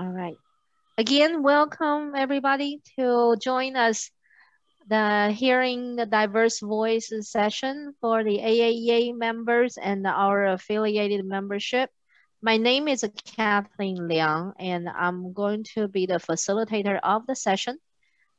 All right. Again, welcome everybody to join us hearing the Diverse Voices session for the AAEA members and our affiliated membership. My name is Kathleen Liang, and I'm going to be the facilitator of the session.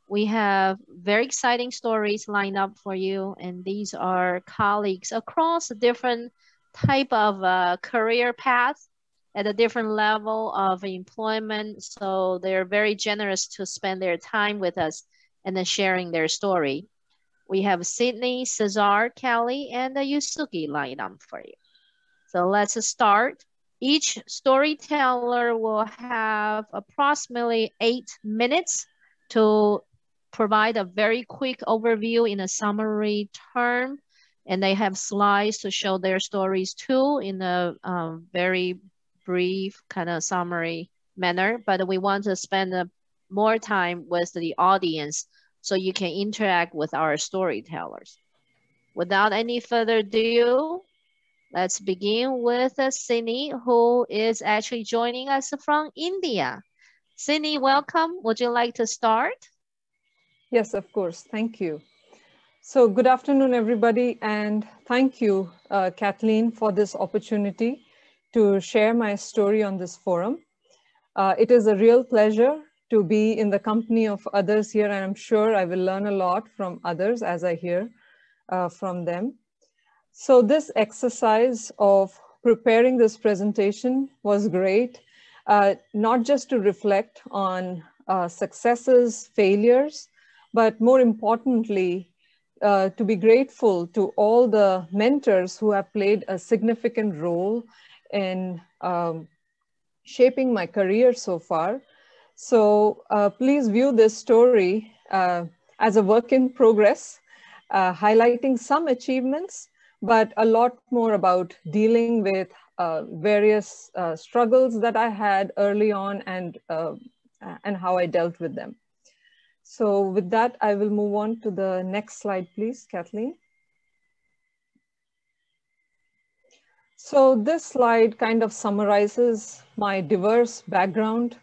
We have very exciting stories lined up for you, and these are colleagues across different type of career paths at a different level of employment. So they're very generous to spend their time with us and then sharing their story. We have Siny, Cesar, Kelly, and Yusuke lined up for you. So let's start. Each storyteller will have approximately 8 minutes to provide a very quick overview in a summary term, and they have slides to show their stories too in a very brief kind of summary manner. But we want to spend more time with the audience so you can interact with our storytellers. Without any further ado, let's begin with Siny, who is actually joining us from India. Siny, welcome. Would you like to start? Yes, of course. Thank you. So good afternoon, everybody. And thank you, Kathleen, for this opportunity to share my story on this forum. It is a real pleasure to be in the company of others here, and I'm sure I will learn a lot from others as I hear from them. So this exercise of preparing this presentation was great, not just to reflect on successes, failures, but more importantly, to be grateful to all the mentors who have played a significant role in shaping my career so far. So please view this story as a work in progress, highlighting some achievements, but a lot more about dealing with various struggles that I had early on and how I dealt with them. So with that, I will move on to the next slide, please, Kathleen. So this slide kind of summarizes my diverse background,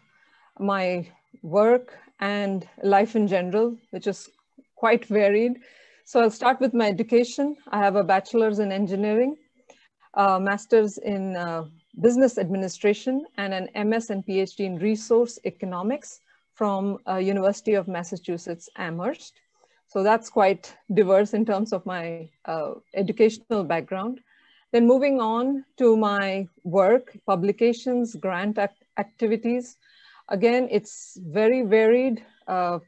my work and life in general, which is quite varied. So I'll start with my education. I have a bachelor's in engineering, a master's in business administration, and an MS and PhD in resource economics from University of Massachusetts, Amherst. So that's quite diverse in terms of my educational background. Then moving on to my work, publications, grant activities. Again, it's very varied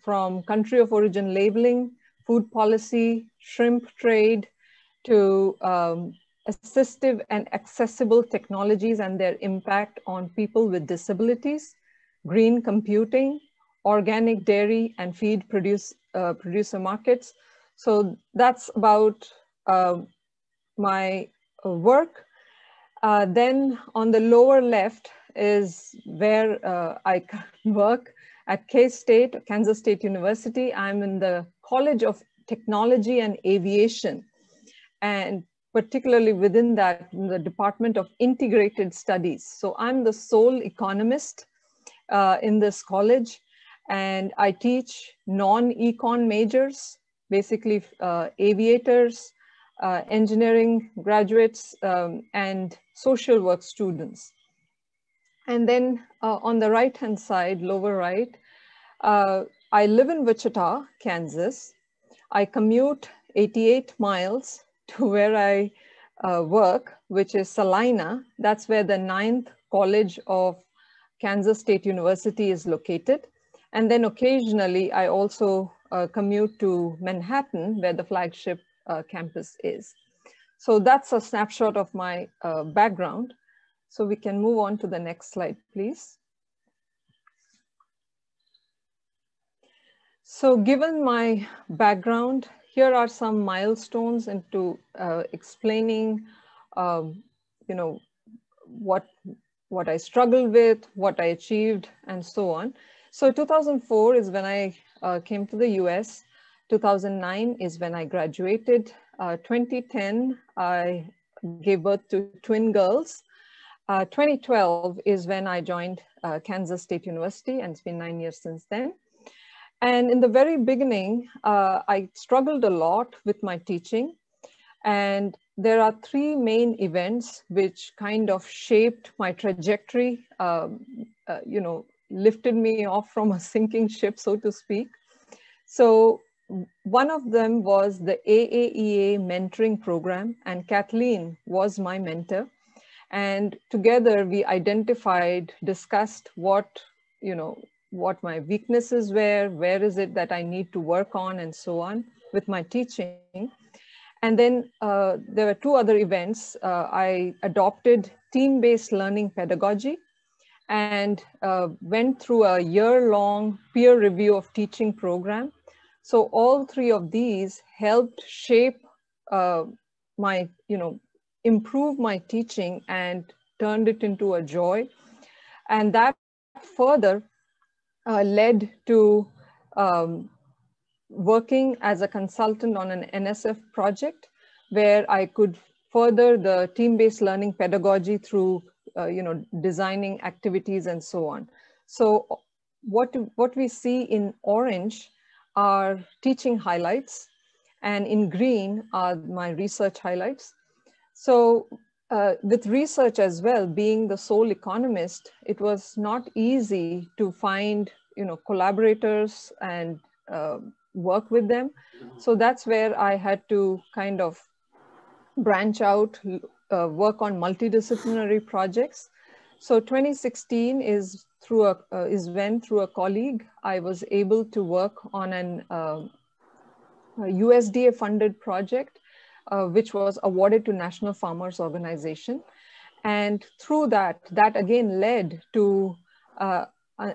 from country of origin labeling, food policy, shrimp trade, to assistive and accessible technologies and their impact on people with disabilities, green computing, organic dairy and feed producer markets. So that's about my work. Then on the lower left is where I work at K-State, Kansas State University. I'm in the College of Technology and Aviation, and particularly within that, in the Department of Integrated Studies. So I'm the sole economist in this college, and I teach non-econ majors, basically aviators, engineering graduates, and social work students. And then on the right-hand side, lower right, I live in Wichita, Kansas. I commute 88 miles to where I work, which is Salina. That's where the 9th College of Kansas State University is located. And then occasionally, I also commute to Manhattan, where the flagship campus is. So that's a snapshot of my background. So we can move on to the next slide, please. So given my background, here are some milestones into explaining, you know, what I struggled with, what I achieved, and so on. So 2004 is when I came to the US. 2009 is when I graduated. 2010, I gave birth to twin girls. 2012 is when I joined Kansas State University, and it's been 9 years since then. And in the very beginning, I struggled a lot with my teaching. And there are three main events which kind of shaped my trajectory, lifted me off from a sinking ship, so to speak. So one of them was the AAEA mentoring program, and Kathleen was my mentor. And together we identified, discussed what my weaknesses were, where is it that I need to work on, and so on with my teaching. And then there were two other events. I adopted team-based learning pedagogy and went through a year-long peer review of teaching program. So all three of these helped shape improve my teaching and turned it into a joy. And that further led to working as a consultant on an NSF project where I could further the team-based learning pedagogy through designing activities and so on. So what we see in orange are teaching highlights, and in green are my research highlights. So with research as well, being the sole economist, it was not easy to find collaborators and work with them. So that's where I had to kind of branch out, work on multidisciplinary projects. So 2016 is when through a colleague, I was able to work on an USDA funded project, which was awarded to National Farmers Organization. And through that again led to,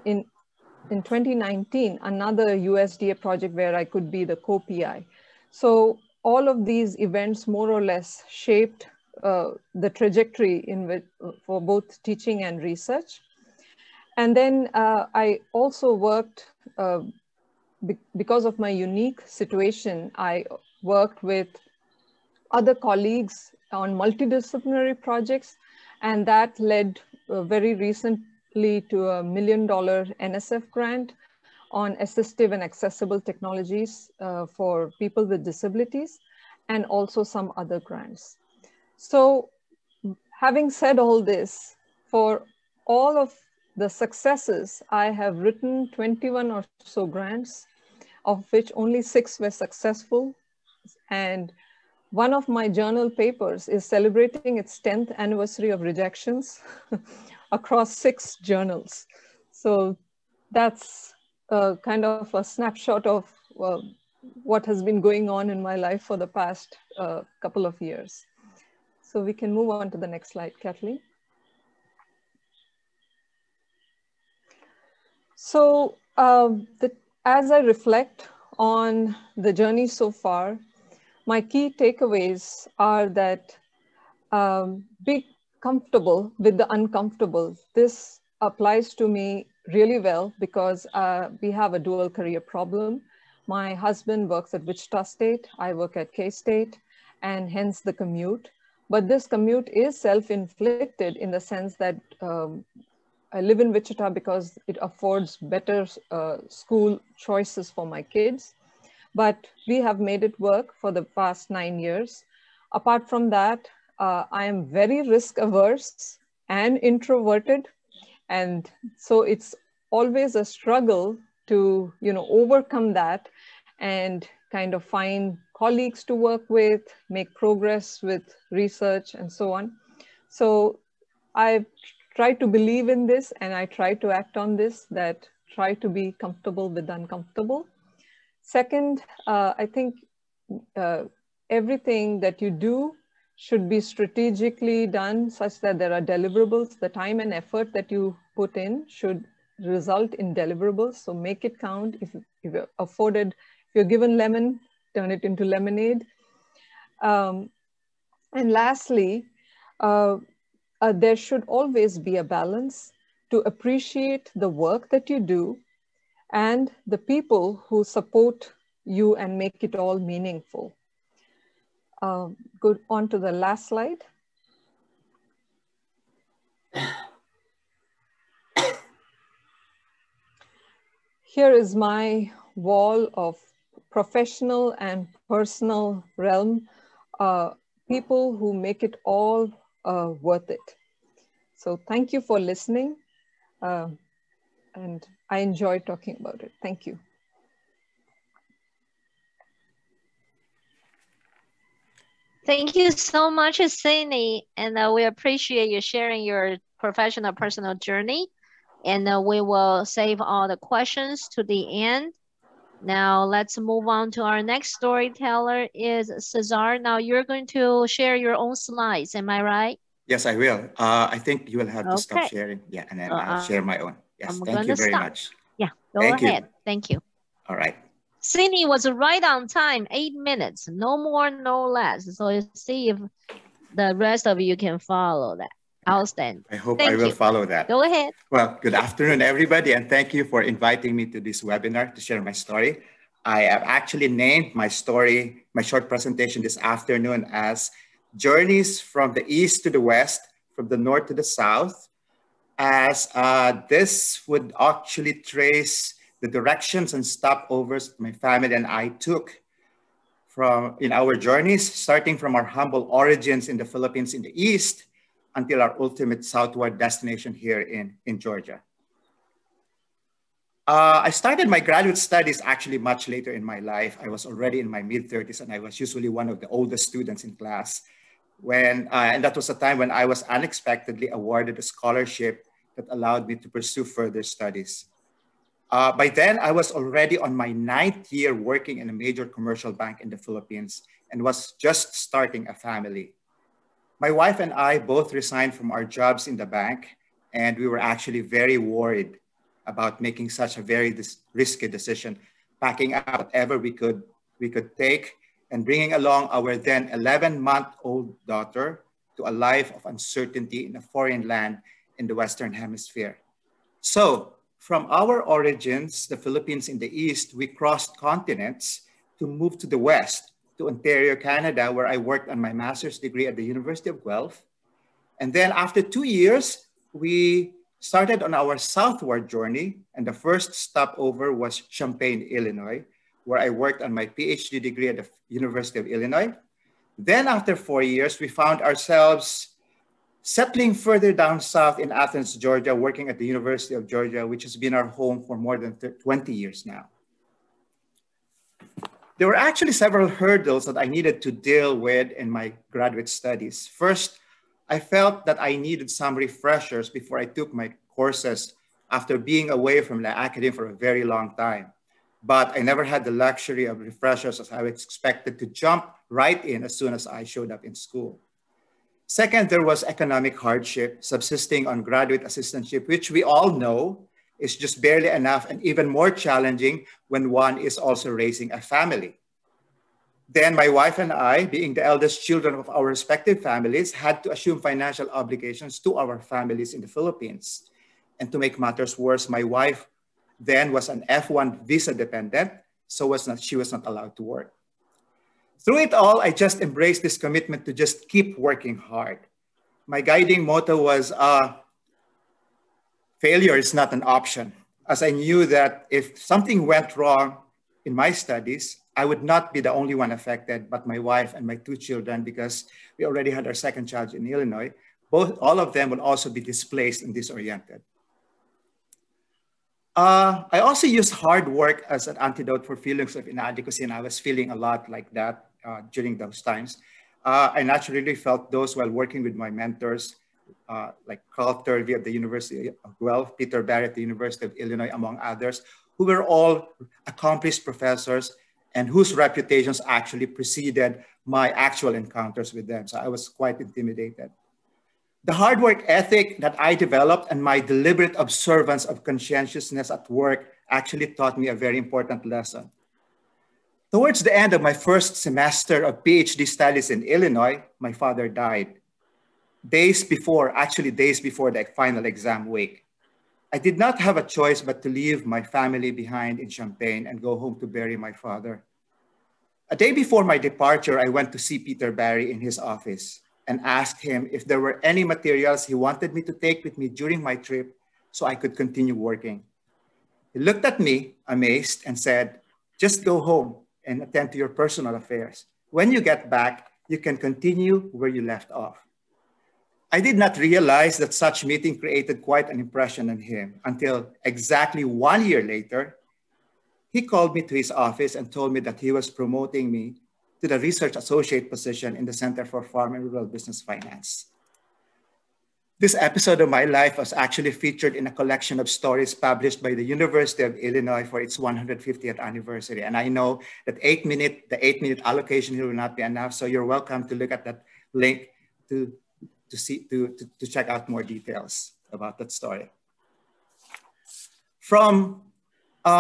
in 2019, another USDA project where I could be the co-PI. So all of these events more or less shaped the trajectory for both teaching and research. And then I also worked, because of my unique situation, I worked with other colleagues on multidisciplinary projects, and that led very recently to $1 million NSF grant on assistive and accessible technologies for people with disabilities, and also some other grants. So having said all this, for all of the successes, I have written 21 or so grants, of which only 6 were successful. And one of my journal papers is celebrating its 10th anniversary of rejections across 6 journals. So that's kind of a snapshot of what has been going on in my life for the past couple of years. So we can move on to the next slide, Kathleen. So as I reflect on the journey so far, my key takeaways are that be comfortable with the uncomfortable. This applies to me really well because we have a dual career problem. My husband works at Wichita State, I work at K-State, and hence the commute. But this commute is self-inflicted in the sense that I live in Wichita because it affords better school choices for my kids. But we have made it work for the past 9 years. Apart from that, I am very risk averse and introverted. And so it's always a struggle to overcome that and kind of find colleagues to work with, make progress with research and so on. So I try to believe in this, and I try to act on this, that try to be comfortable with the uncomfortable. Second, I think everything that you do should be strategically done such that there are deliverables. The time and effort that you put in should result in deliverables. So make it count. If you're afforded, if you're given lemon, turn it into lemonade. And lastly, there should always be a balance to appreciate the work that you do and the people who support you and make it all meaningful. Go on to the last slide. Here is my wall of professional and personal realm, people who make it all worth it. So thank you for listening. And I enjoy talking about it. Thank you. Thank you so much, Siny, and we appreciate you sharing your professional personal journey. And we will save all the questions to the end. Now let's move on to our next storyteller is Cesar. Now you're going to share your own slides, am I right? Yes, I will. I think you will have to stop sharing. Yeah, and then I'll share my own. Yes, thank you very much. Yeah, go thank ahead. You. Thank you. All right. Siny was right on time, 8 minutes, no more, no less. So you see if the rest of you can follow that. Outstanding. I hope I will follow that. Go ahead. Well, good afternoon, everybody, and thank you for inviting me to this webinar to share my story. I have actually named my story, my short presentation this afternoon as Journeys from the East to the West, from the North to the South, as this would actually trace the directions and stopovers my family and I took in our journeys, starting from our humble origins in the Philippines in the East until our ultimate southward destination here in Georgia. I started my graduate studies actually much later in my life. I was already in my mid-30s and I was usually one of the oldest students in class. And that was a time when I was unexpectedly awarded a scholarship that allowed me to pursue further studies. By then, I was already on my 9th year working in a major commercial bank in the Philippines and was just starting a family. My wife and I both resigned from our jobs in the bank, and we were actually very worried about making such a very risky decision, packing up whatever we could take and bringing along our then 11-month-old daughter to a life of uncertainty in a foreign land in the Western Hemisphere. So from our origins, the Philippines in the East, we crossed continents to move to the West, to Ontario, Canada, where I worked on my master's degree at the University of Guelph. And then after 2 years, we started on our southward journey. And the first stopover was Champaign, Illinois, where I worked on my PhD degree at the University of Illinois. Then after 4 years, we found ourselves settling further down south in Athens, Georgia, working at the University of Georgia, which has been our home for more than 20 years now. There were actually several hurdles that I needed to deal with in my graduate studies. First, I felt that I needed some refreshers before I took my courses after being away from the academy for a very long time. But I never had the luxury of refreshers as I was expected to jump right in as soon as I showed up in school. Second, there was economic hardship, subsisting on graduate assistantship, which we all know is just barely enough and even more challenging when one is also raising a family. Then my wife and I, being the eldest children of our respective families, had to assume financial obligations to our families in the Philippines. And to make matters worse, my wife then was an F1 visa dependent, so she was not allowed to work. Through it all, I just embraced this commitment to just keep working hard. My guiding motto was, failure is not an option, as I knew that if something went wrong in my studies, I would not be the only one affected, but my wife and my 2 children, because we already had our second child in Illinois. All of them will also be displaced and disoriented. I also used hard work as an antidote for feelings of inadequacy, and I was feeling a lot like that during those times. I naturally felt those while working with my mentors, like Carl Turvey at the University of Guelph, Peter Barry at the University of Illinois, among others, who were all accomplished professors and whose reputations actually preceded my actual encounters with them. So I was quite intimidated. The hard work ethic that I developed and my deliberate observance of conscientiousness at work actually taught me a very important lesson. Towards the end of my first semester of PhD studies in Illinois, my father died. Days before the final exam week. I did not have a choice but to leave my family behind in Champaign and go home to bury my father. A day before my departure, I went to see Peter Barry in his office. and asked him if there were any materials he wanted me to take with me during my trip so I could continue working. He looked at me, amazed, and said, "Just go home and attend to your personal affairs. When you get back, you can continue where you left off." I did not realize that such meeting created quite an impression on him until exactly 1 year later, he called me to his office and told me that he was promoting me to the research associate position in the Center for Farm and Rural Business Finance. This episode of my life was actually featured in a collection of stories published by the University of Illinois for its 150th anniversary. And I know that the 8-minute allocation here will not be enough. So you're welcome to look at that link to check out more details about that story. From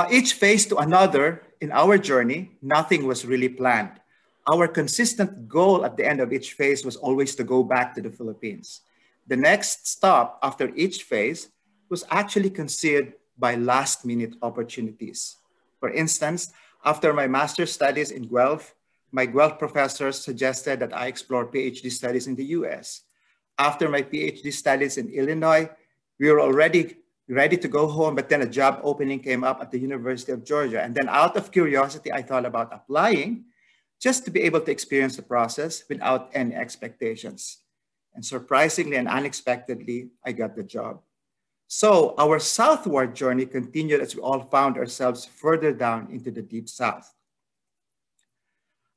each phase to another in our journey, nothing was really planned. Our consistent goal at the end of each phase was always to go back to the Philippines. The next stop after each phase was actually considered by last-minute opportunities. For instance, after my master's studies in Guelph, my Guelph professors suggested that I explore PhD studies in the US. After my PhD studies in Illinois, we were already ready to go home, but then a job opening came up at the University of Georgia. And then out of curiosity, I thought about applying just to be able to experience the process without any expectations. And surprisingly and unexpectedly, I got the job. So our southward journey continued as we all found ourselves further down into the deep south.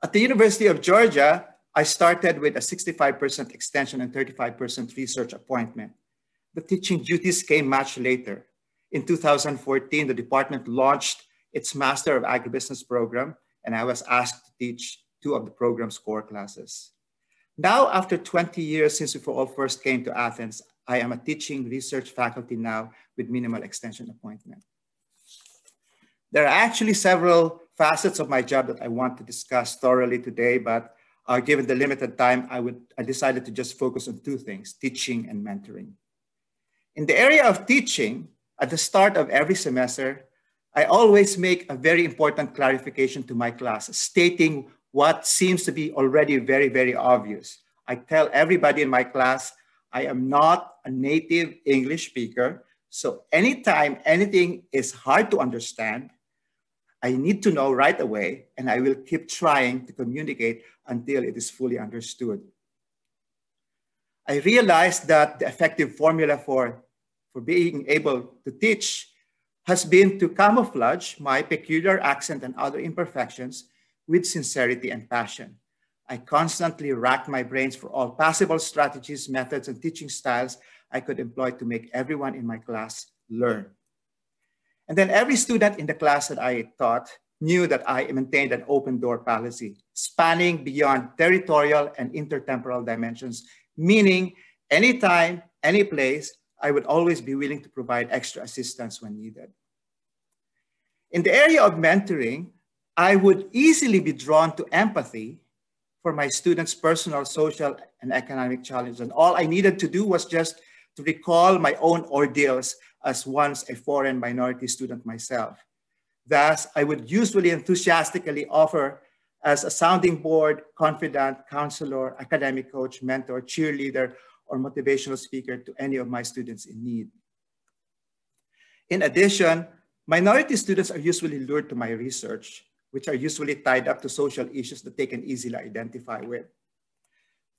At the University of Georgia, I started with a 65% extension and 35% research appointment. The teaching duties came much later. In 2014, the department launched its Master of Agribusiness program, and I was asked to teach 2 of the program's core classes. Now, after 20 years since we all first came to Athens, I am a teaching research faculty now with minimal extension appointment. There are actually several facets of my job that I want to discuss thoroughly today, but given the limited time, I decided to just focus on 2 things, teaching and mentoring. In the area of teaching, at the start of every semester, I always make a very important clarification to my class, stating what seems to be already very, very obvious. I tell everybody in my class, I am not a native English speaker. So anytime anything is hard to understand, I need to know right away, and I will keep trying to communicate until it is fully understood. I realized that the effective formula for being able to teach has been to camouflage my peculiar accent and other imperfections with sincerity and passion. I constantly racked my brains for all possible strategies, methods, and teaching styles I could employ to make everyone in my class learn. And then every student in the class that I taught knew that I maintained an open door policy, spanning beyond territorial and intertemporal dimensions, meaning anytime, any place, I would always be willing to provide extra assistance when needed. In the area of mentoring, I would easily be drawn to empathy for my students' personal, social, and economic challenges. And all I needed to do was just to recall my own ordeals as once a foreign minority student myself. Thus, I would usually enthusiastically offer as a sounding board, confidant, counselor, academic coach, mentor, cheerleader, or motivational speaker to any of my students in need. In addition, minority students are usually lured to my research, which are usually tied up to social issues that they can easily identify with.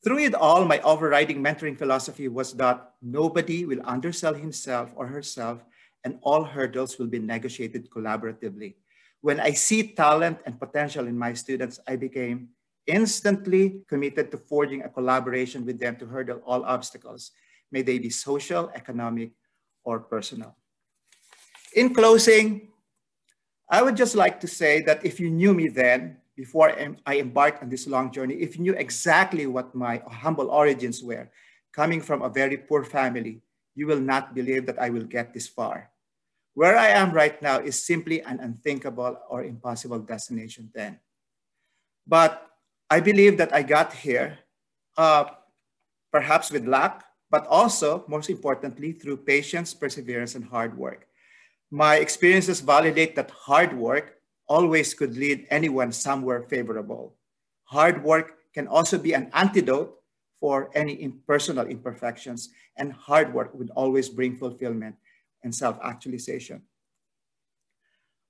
Through it all, my overriding mentoring philosophy was that nobody will undersell himself or herself, and all hurdles will be negotiated collaboratively. When I see talent and potential in my students, I became instantly committed to forging a collaboration with them to hurdle all obstacles, may they be social, economic, or personal. In closing, I would just like to say that if you knew me then, before I embarked on this long journey, if you knew exactly what my humble origins were, coming from a very poor family, you will not believe that I will get this far. Where I am right now is simply an unthinkable or impossible destination then. But I believe that I got here, perhaps with luck, but also, most importantly, through patience, perseverance, and hard work. My experiences validate that hard work always could lead anyone somewhere favorable. Hard work can also be an antidote for any personal imperfections, and hard work would always bring fulfillment and self-actualization.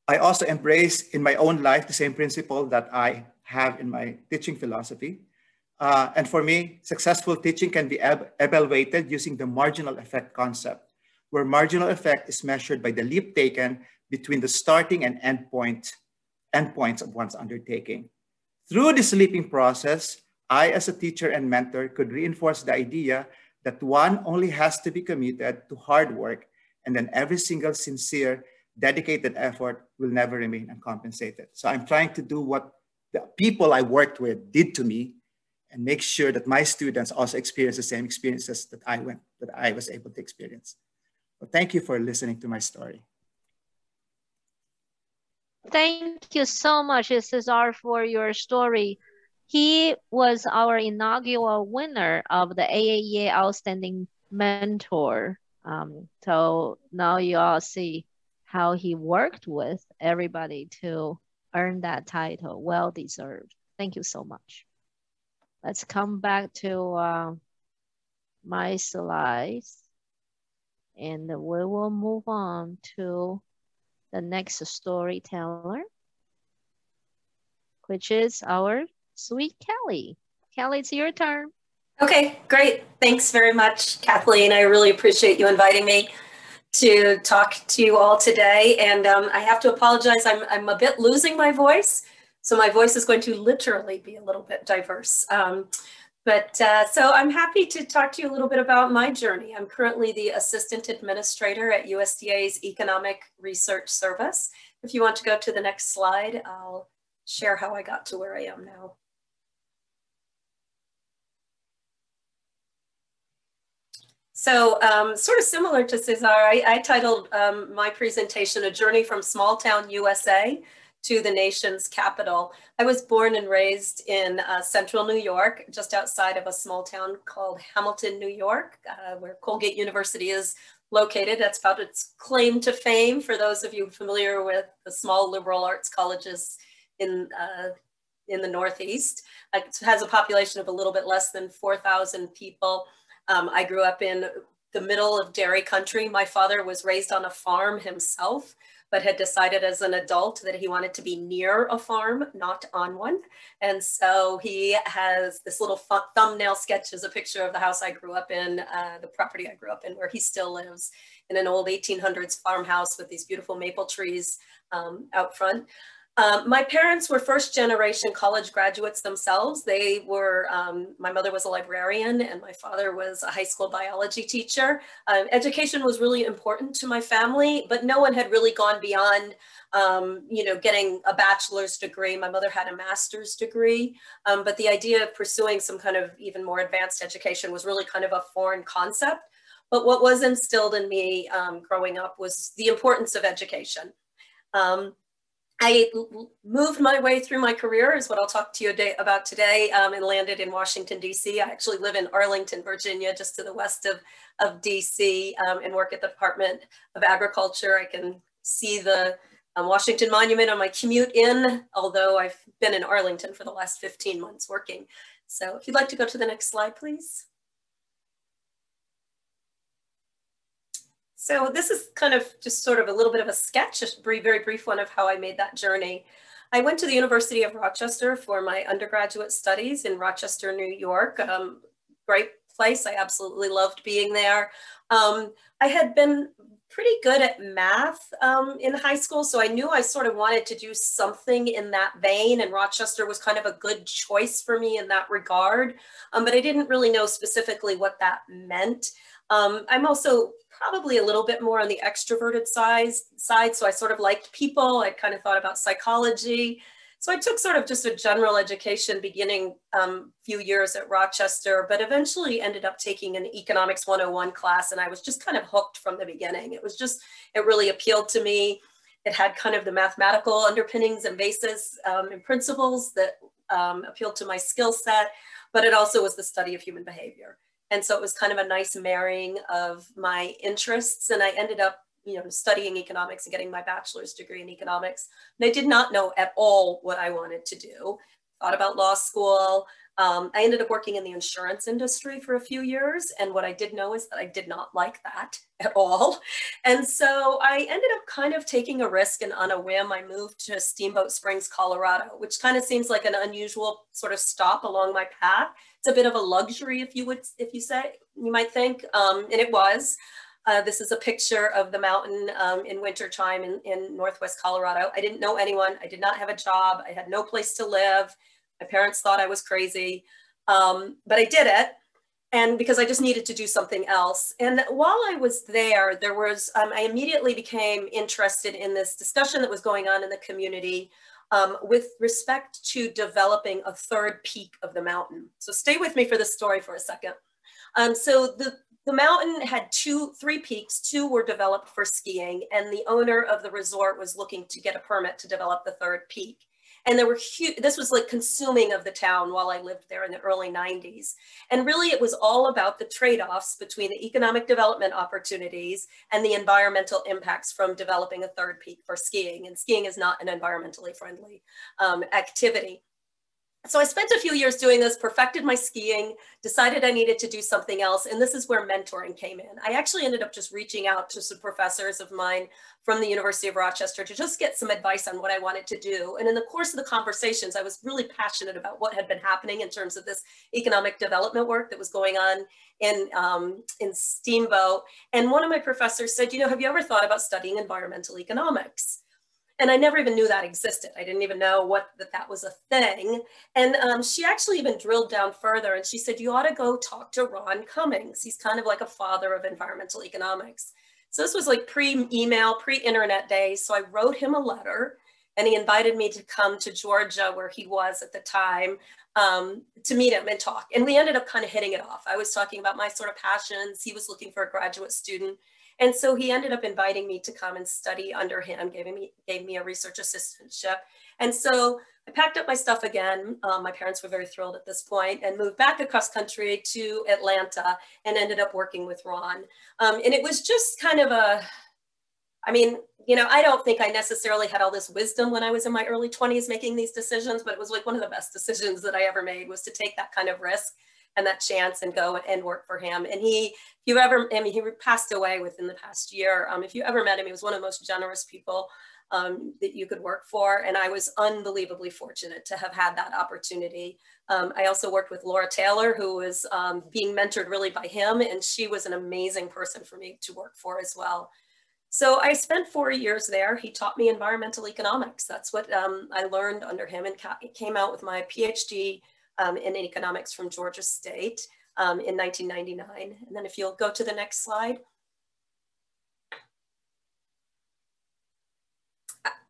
I also embrace in my own life the same principle that I have in my teaching philosophy. And for me, successful teaching can be evaluated using the marginal effect concept, where marginal effect is measured by the leap taken between the starting and endpoints of one's undertaking. Through this leaping process, I, as a teacher and mentor, could reinforce the idea that one only has to be committed to hard work, and then every single sincere, dedicated effort will never remain uncompensated. So I'm trying to do what the people I worked with did to me and make sure that my students also experience the same experiences that I was able to experience. Well, thank you for listening to my story. Thank you so much, Cesar, for your story. He was our inaugural winner of the AAEA Outstanding Mentor. So now you all see how he worked with everybody to earn that title. Well deserved. Thank you so much. Let's come back to my slides, and we will move on to the next storyteller, which is our sweet Kelly. Kelly, it's your turn. Okay, great. Thanks very much, Kathleen. I really appreciate you inviting me to talk to you all today. And I have to apologize, I'm a bit losing my voice. So my voice is going to literally be a little bit diverse. So I'm happy to talk to you a little bit about my journey. I'm currently the Assistant Administrator at USDA's Economic Research Service. If you want to go to the next slide, I'll share how I got to where I am now. So sort of similar to Cesar, I titled my presentation, A Journey from Small Town USA to the Nation's Capital. I was born and raised in central New York, just outside of a small town called Hamilton, New York, where Colgate University is located. That's about its claim to fame for those of you familiar with the small liberal arts colleges in the Northeast. It has a population of a little bit less than 4,000 people. I grew up in the middle of dairy country. My father was raised on a farm himself, but had decided as an adult that he wanted to be near a farm, not on one. And so he has this little thumbnail sketch as a picture of the house I grew up in, the property I grew up in, where he still lives, in an old 1800s farmhouse with these beautiful maple trees out front. My parents were first generation college graduates themselves. They were, my mother was a librarian and my father was a high school biology teacher. Education was really important to my family, but no one had really gone beyond, you know, getting a bachelor's degree. My mother had a master's degree, but the idea of pursuing some kind of even more advanced education was really kind of a foreign concept. But what was instilled in me growing up was the importance of education. I moved my way through my career, is what I'll talk to you about today, and landed in Washington, D.C. I actually live in Arlington, Virginia, just to the west of D.C., and work at the Department of Agriculture. I can see the Washington Monument on my commute in, although I've been in Arlington for the last 15 months working. So if you'd like to go to the next slide, please. So this is kind of just sort of a little bit of a sketch, a very brief one of how I made that journey. I went to the University of Rochester for my undergraduate studies in Rochester, New York. Great place. I absolutely loved being there. I had been pretty good at math in high school, so I knew I sort of wanted to do something in that vein, and Rochester was kind of a good choice for me in that regard, but I didn't really know specifically what that meant. I'm also probably a little bit more on the extroverted side, so I sort of liked people. I kind of thought about psychology. So I took sort of just a general education beginning few years at Rochester, but eventually ended up taking an Economics 101 class, and I was just kind of hooked from the beginning. It really appealed to me. It had kind of the mathematical underpinnings and basis and principles that appealed to my skill set, but it also was the study of human behavior. And so it was kind of a nice marrying of my interests, and I ended up, you know, studying economics and getting my bachelor's degree in economics. And I did not know at all what I wanted to do. Thought about law school, I ended up working in the insurance industry for a few years. And what I did know is that I did not like that at all. And so I ended up kind of taking a risk, and on a whim, I moved to Steamboat Springs, Colorado, which kind of seems like an unusual sort of stop along my path. It's a bit of a luxury, if you might think, and it was. This is a picture of the mountain in wintertime in Northwest Colorado. I didn't know anyone. I did not have a job. I had no place to live. My parents thought I was crazy, but I did it. And because I just needed to do something else. And while I was there, I immediately became interested in this discussion that was going on in the community with respect to developing a third peak of the mountain. So stay with me for this story for a second. So the mountain had three peaks. Two were developed for skiing, and the owner of the resort was looking to get a permit to develop the third peak. And there were this was like consuming of the town while I lived there in the early 90s. And really it was all about the trade-offs between the economic development opportunities and the environmental impacts from developing a third peak for skiing. And skiing is not an environmentally friendly activity. So I spent a few years doing this, perfected my skiing, decided I needed to do something else. And this is where mentoring came in. I actually ended up just reaching out to some professors of mine from the University of Rochester to just get some advice on what I wanted to do. And in the course of the conversations, I was really passionate about what had been happening in terms of this economic development work that was going on in Steamboat. And one of my professors said, you know, have you ever thought about studying environmental economics? And I never even knew that existed. I didn't even know that was a thing. And she actually even drilled down further, and she said, you ought to go talk to Ron Cummings. He's kind of like a father of environmental economics. So this was like pre-email, pre-internet days. So I wrote him a letter, and he invited me to come to Georgia, where he was at the time, to meet him and talk. And we ended up kind of hitting it off. I was talking about my sort of passions. He was looking for a graduate student. And so he ended up inviting me to come and study under him, gave me a research assistantship. And so I packed up my stuff again. My parents were very thrilled at this point, and moved back across country to Atlanta and ended up working with Ron. And it was just kind of I mean, you know, I don't think I necessarily had all this wisdom when I was in my early 20s making these decisions, but it was like one of the best decisions that I ever made, was to take that kind of risk and that chance and go and work for him. And he passed away within the past year. If you ever met him, he was one of the most generous people that you could work for. And I was unbelievably fortunate to have had that opportunity. I also worked with Laura Taylor, who was being mentored really by him. And she was an amazing person for me to work for as well. So I spent 4 years there. He taught me environmental economics. That's what I learned under him, and came out with my PhD in economics from Georgia State in 1999. And then if you'll go to the next slide.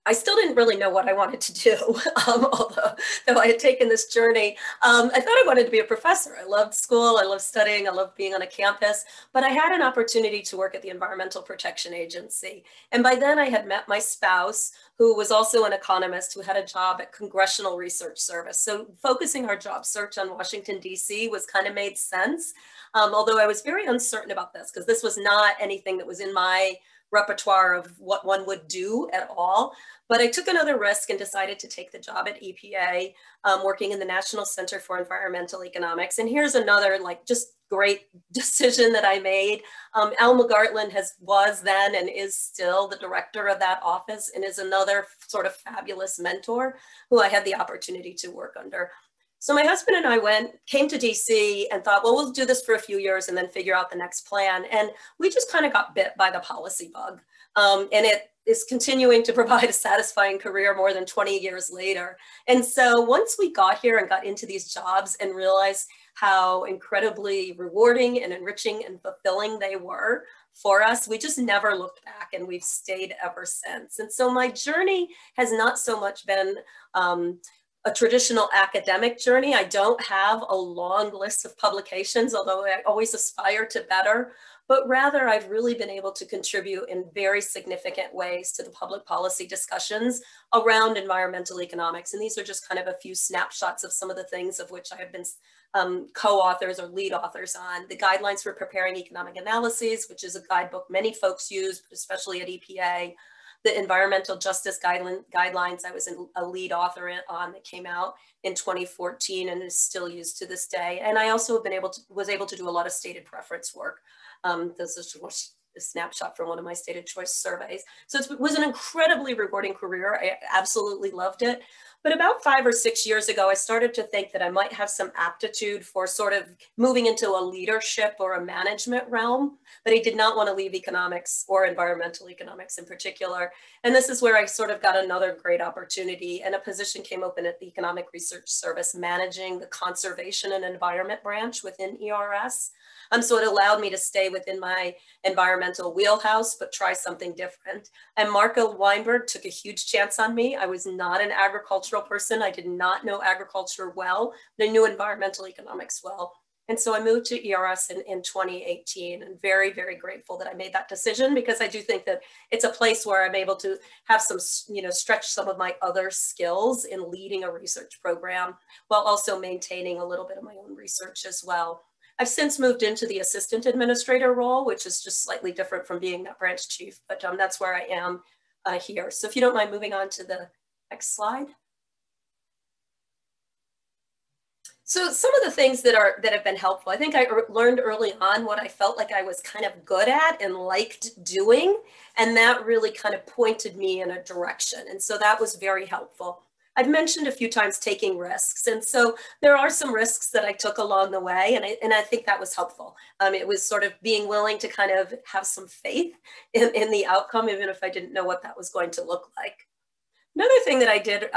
I still didn't really know what I wanted to do, although I had taken this journey. I thought I wanted to be a professor. I loved school, I loved studying, I loved being on a campus, but I had an opportunity to work at the Environmental Protection Agency. And by then I had met my spouse, who was also an economist, who had a job at Congressional Research Service. So focusing our job search on Washington, D.C. was kind of made sense, although I was very uncertain about this, because this was not anything that was in my repertoire of what one would do at all. But I took another risk and decided to take the job at EPA, working in the National Center for Environmental Economics. And here's another just great decision that I made. Al McGartland was then and is still the director of that office, and is another sort of fabulous mentor who I had the opportunity to work under. So my husband and I came to DC and thought, well, we'll do this for a few years and then figure out the next plan. And we just kind of got bit by the policy bug. And it is continuing to provide a satisfying career more than 20 years later. And so once we got here and got into these jobs and realized how incredibly rewarding and enriching and fulfilling they were for us, we just never looked back, and we've stayed ever since. And so my journey has not so much been a traditional academic journey. I don't have a long list of publications, although I always aspire to better, but rather I've really been able to contribute in very significant ways to the public policy discussions around environmental economics. And these are just kind of a few snapshots of some of the things of which I have been co-authors or lead authors on. The Guidelines for Preparing Economic Analyses, which is a guidebook many folks use, but especially at EPA. the environmental justice guidelines. I was a lead author on that came out in 2014 and is still used to this day. And I also was able to do a lot of stated preference work. This is a snapshot from one of my stated choice surveys. So it was an incredibly rewarding career. I absolutely loved it. But about 5 or 6 years ago, I started to think that I might have some aptitude for sort of moving into a leadership or a management realm, but I did not want to leave economics or environmental economics in particular. And this is where I sort of got another great opportunity, and a position came open at the Economic Research Service managing the conservation and environment branch within ERS. So it allowed me to stay within my environmental wheelhouse, but try something different. And Marco Weinberg took a huge chance on me. I was not an agricultural person. I did not know agriculture well, but I knew environmental economics well. And so I moved to ERS in 2018, and very, very grateful that I made that decision, because I do think that it's a place where I'm able to have some, stretch some of my other skills in leading a research program while also maintaining a little bit of my own research as well. I've since moved into the assistant administrator role, which is just slightly different from being that branch chief, but that's where I am here. So if you don't mind moving on to the next slide. So some of the things that have been helpful, I think I learned early on what I felt like I was kind of good at and liked doing, and that really kind of pointed me in a direction. And so that was very helpful. I've mentioned a few times taking risks. And so there are some risks that I took along the way, and I think that was helpful. It was sort of being willing to kind of have some faith in the outcome, even if I didn't know what that was going to look like. Another thing that I did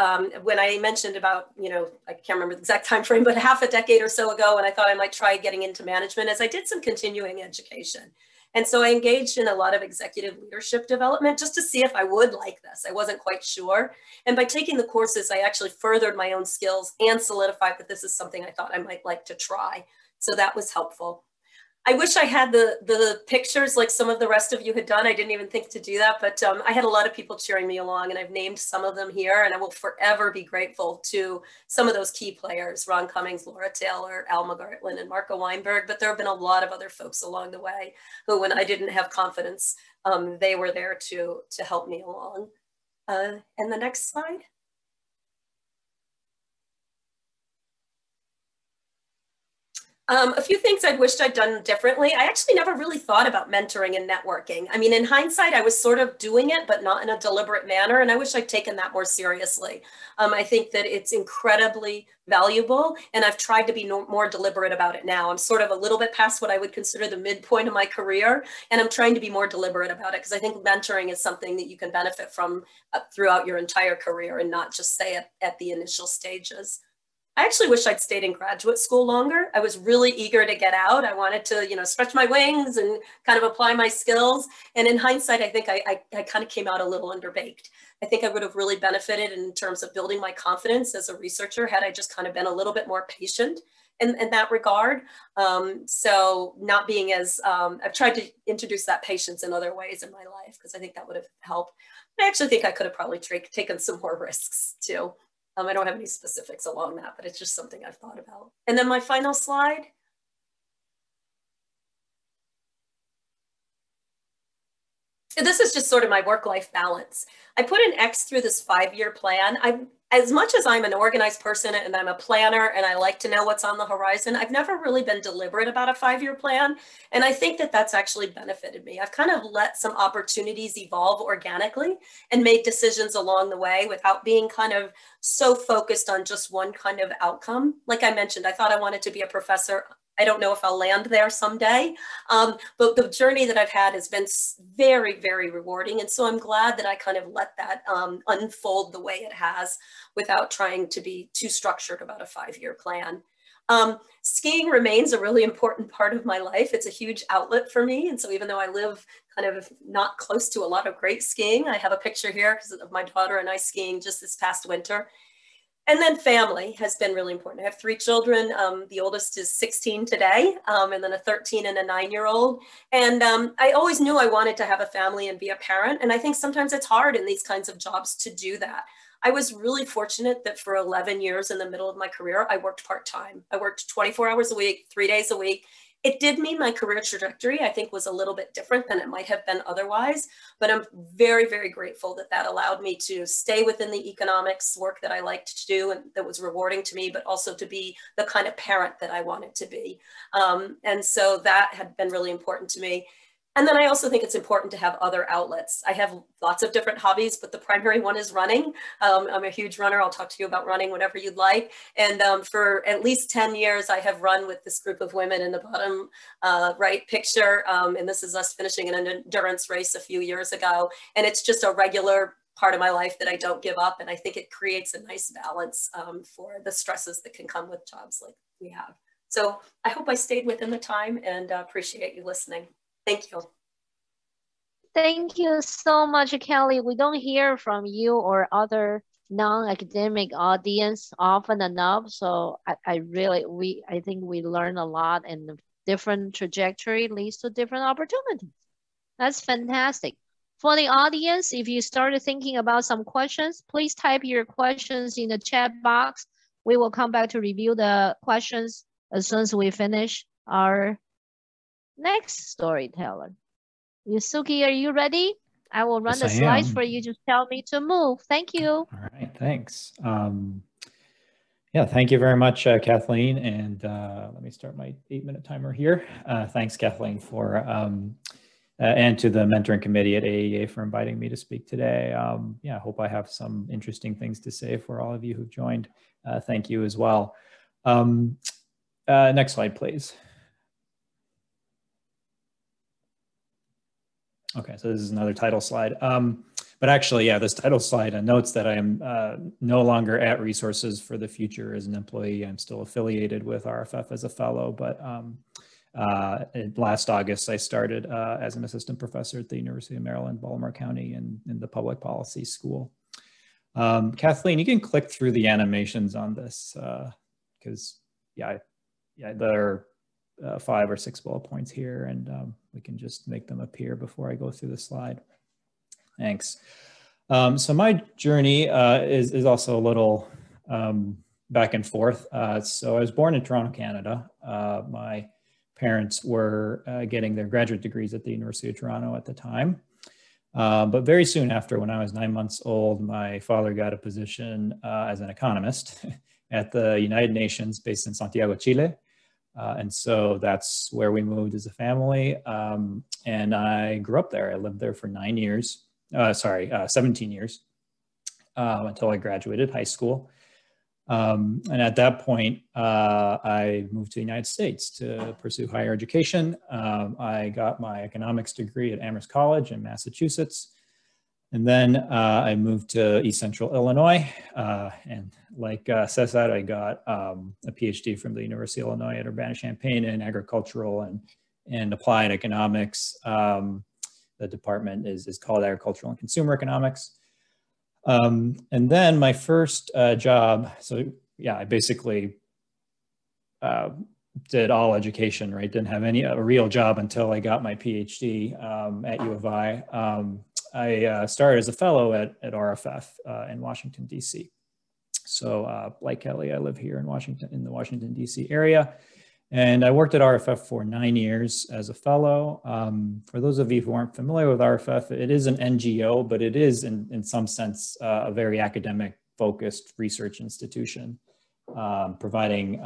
when I mentioned about, I can't remember the exact time frame, but half a decade or so ago, when I thought I might try getting into management, is I did some continuing education. And so I engaged in a lot of executive leadership development just to see if I would like this. I wasn't quite sure. And by taking the courses, I actually furthered my own skills and solidified that this is something I thought I might like to try. So that was helpful. I wish I had the pictures like some of the rest of you had done. I didn't even think to do that, but I had a lot of people cheering me along, and I've named some of them here, and I will forever be grateful to some of those key players, Ron Cummings, Laura Taylor, Alma Gartland, and Marco Weinberg, but there have been a lot of other folks along the way who, when I didn't have confidence, they were there to help me along. And the next slide. A few things I wished I'd done differently. I actually never really thought about mentoring and networking. I mean, in hindsight, I was sort of doing it, but not in a deliberate manner. And I wish I'd taken that more seriously. I think that it's incredibly valuable, and I've tried to be more deliberate about it now. I'm sort of a little bit past what I would consider the midpoint of my career, and I'm trying to be more deliberate about it, because I think mentoring is something that you can benefit from throughout your entire career, and not just say at the initial stages. I actually wish I'd stayed in graduate school longer. I was really eager to get out. I wanted to, stretch my wings and kind of apply my skills. And in hindsight, I think I kind of came out a little underbaked. I think I would have really benefited in terms of building my confidence as a researcher had I just kind of been a little bit more patient in that regard. So not being as, I've tried to introduce that patience in other ways in my life, because I think that would have helped. I actually think I could have probably taken some more risks too. I don't have any specifics along that, but it's just something I've thought about. And then my final slide. This is just sort of my work-life balance. I put an X through this 5-year plan. As much as I'm an organized person and I'm a planner and I like to know what's on the horizon, I've never really been deliberate about a 5-year plan. And I think that that's actually benefited me. I've kind of let some opportunities evolve organically and made decisions along the way without being kind of so focused on just one kind of outcome. Like I mentioned, I thought I wanted to be a professor. I don't know if I'll land there someday, but the journey that I've had has been very, very rewarding. And so I'm glad that I kind of let that unfold the way it has without trying to be too structured about a 5-year plan. Skiing remains a really important part of my life. It's a huge outlet for me. And so even though I live kind of not close to a lot of great skiing, I have a picture here because of my daughter and I skiing just this past winter. And then family has been really important. I have 3 children. The oldest is 16 today, and then a 13 and a 9-year-old. And I always knew I wanted to have a family and be a parent. And I think sometimes it's hard in these kinds of jobs to do that. I was really fortunate that for 11 years in the middle of my career, I worked part-time. I worked 24 hours a week, 3 days a week. It did mean my career trajectory, I think, was a little bit different than it might have been otherwise, but I'm very, very grateful that that allowed me to stay within the economics work that I liked to do and that was rewarding to me, but also to be the kind of parent that I wanted to be. And so that had been really important to me. And then I also think it's important to have other outlets. I have lots of different hobbies, but the primary one is running. I'm a huge runner. I'll talk to you about running whenever you'd like. And for at least 10 years, I have run with this group of women in the bottom right picture. And this is us finishing an endurance race a few years ago. And it's just a regular part of my life that I don't give up. And I think it creates a nice balance for the stresses that can come with jobs like we have. So I hope I stayed within the time and appreciate you listening. Thank you. Thank you so much, Kelly. We don't hear from you or other non-academic audience often enough. So I think we learn a lot, and different trajectory leads to different opportunities. That's fantastic. For the audience, if you started thinking about some questions, please type your questions in the chat box. We will come back to review the questions as soon as we finish our next storyteller. Yusuke, are you ready? I will run the slides for you. Just tell me to move. Thank you. All right, thanks. Yeah, thank you very much, Kathleen. And let me start my 8-minute timer here. Thanks, Kathleen, for and to the mentoring committee at AAEA for inviting me to speak today. Yeah, I hope I have some interesting things to say for all of you who've joined. Thank you as well. Next slide, please. Okay, so this is another title slide. But actually, yeah, this title slide notes that I am no longer at Resources for the Future as an employee. I'm still affiliated with RFF as a fellow, but last August, I started as an assistant professor at the University of Maryland, Baltimore County in the Public Policy School. Kathleen, you can click through the animations on this because, yeah, there are 5 or 6 bullet points here, and we can just make them appear before I go through the slide. Thanks. So my journey is also a little back and forth. So I was born in Toronto, Canada. My parents were getting their graduate degrees at the University of Toronto at the time. But very soon after, when I was 9 months old, my father got a position as an economist at the United Nations based in Santiago, Chile. And so that's where we moved as a family. And I grew up there. I lived there for 17 years until I graduated high school. And at that point, I moved to the United States to pursue higher education. I got my economics degree at Amherst College in Massachusetts. And then I moved to East Central Illinois. And like Cesar, I got a PhD from the University of Illinois at Urbana-Champaign in agricultural and applied economics. The department is called Agricultural and Consumer Economics. And then my first job, so yeah, I basically did all education, right? Didn't have a real job until I got my PhD at U of I. I started as a fellow at RFF in Washington, D.C. So like Kelly, I live here in the Washington, D.C. area. And I worked at RFF for 9 years as a fellow. For those of you who aren't familiar with RFF, it is an NGO, but it is in some sense a very academic focused research institution, providing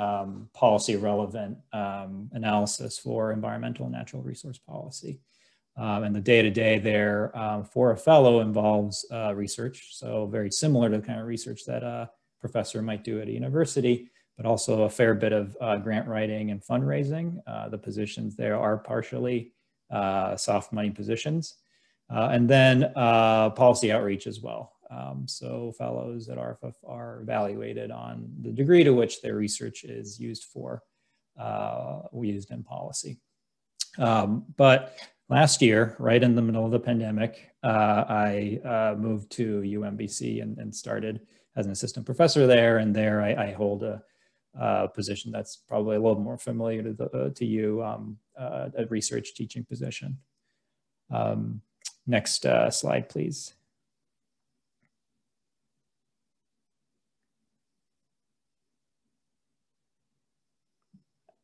policy relevant analysis for environmental and natural resource policy. And the day-to-day there for a fellow involves research. So very similar to the kind of research that a professor might do at a university, but also a fair bit of grant writing and fundraising. The positions there are partially soft money positions. And then policy outreach as well. So fellows at RFF are evaluated on the degree to which their research is used in policy. But last year, right in the middle of the pandemic, I moved to UMBC and started as an assistant professor there. And there I hold a position that's probably a little more familiar to you, a research teaching position. Next slide, please.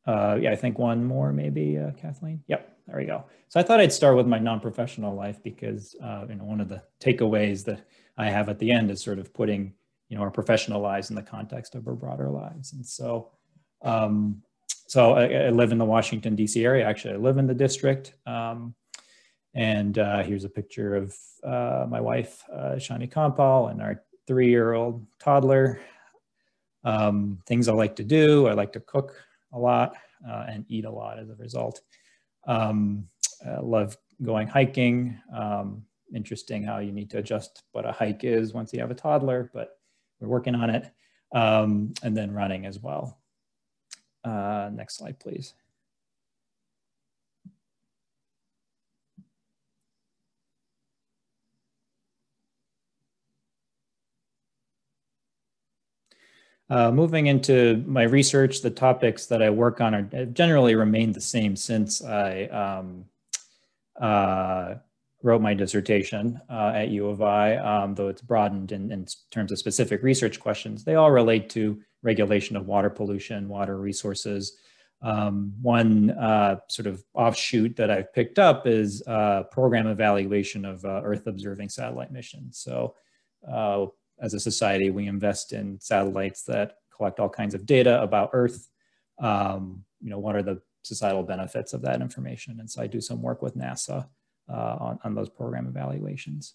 Yeah, I think one more maybe, Kathleen. Yep, there we go. So I thought I'd start with my non-professional life because you know, one of the takeaways that I have at the end is sort of putting, you know, our professional lives in the context of our broader lives. And so, I live in the Washington, D.C. area. Actually, I live in the district. And here's a picture of my wife, Siny and our 3-year-old toddler. Things I like to do, I like to cook a lot and eat a lot as a result. I love going hiking. Interesting how you need to adjust what a hike is once you have a toddler, but we're working on it. And then running as well. Next slide, please. Moving into my research, the topics that I work on are generally remained the same since I wrote my dissertation at U of I, though it's broadened in terms of specific research questions. They all relate to regulation of water pollution, water resources. One sort of offshoot that I've picked up is program evaluation of Earth observing satellite missions. So as a society, we invest in satellites that collect all kinds of data about Earth. You know, what are the societal benefits of that information? And so I do some work with NASA on those program evaluations.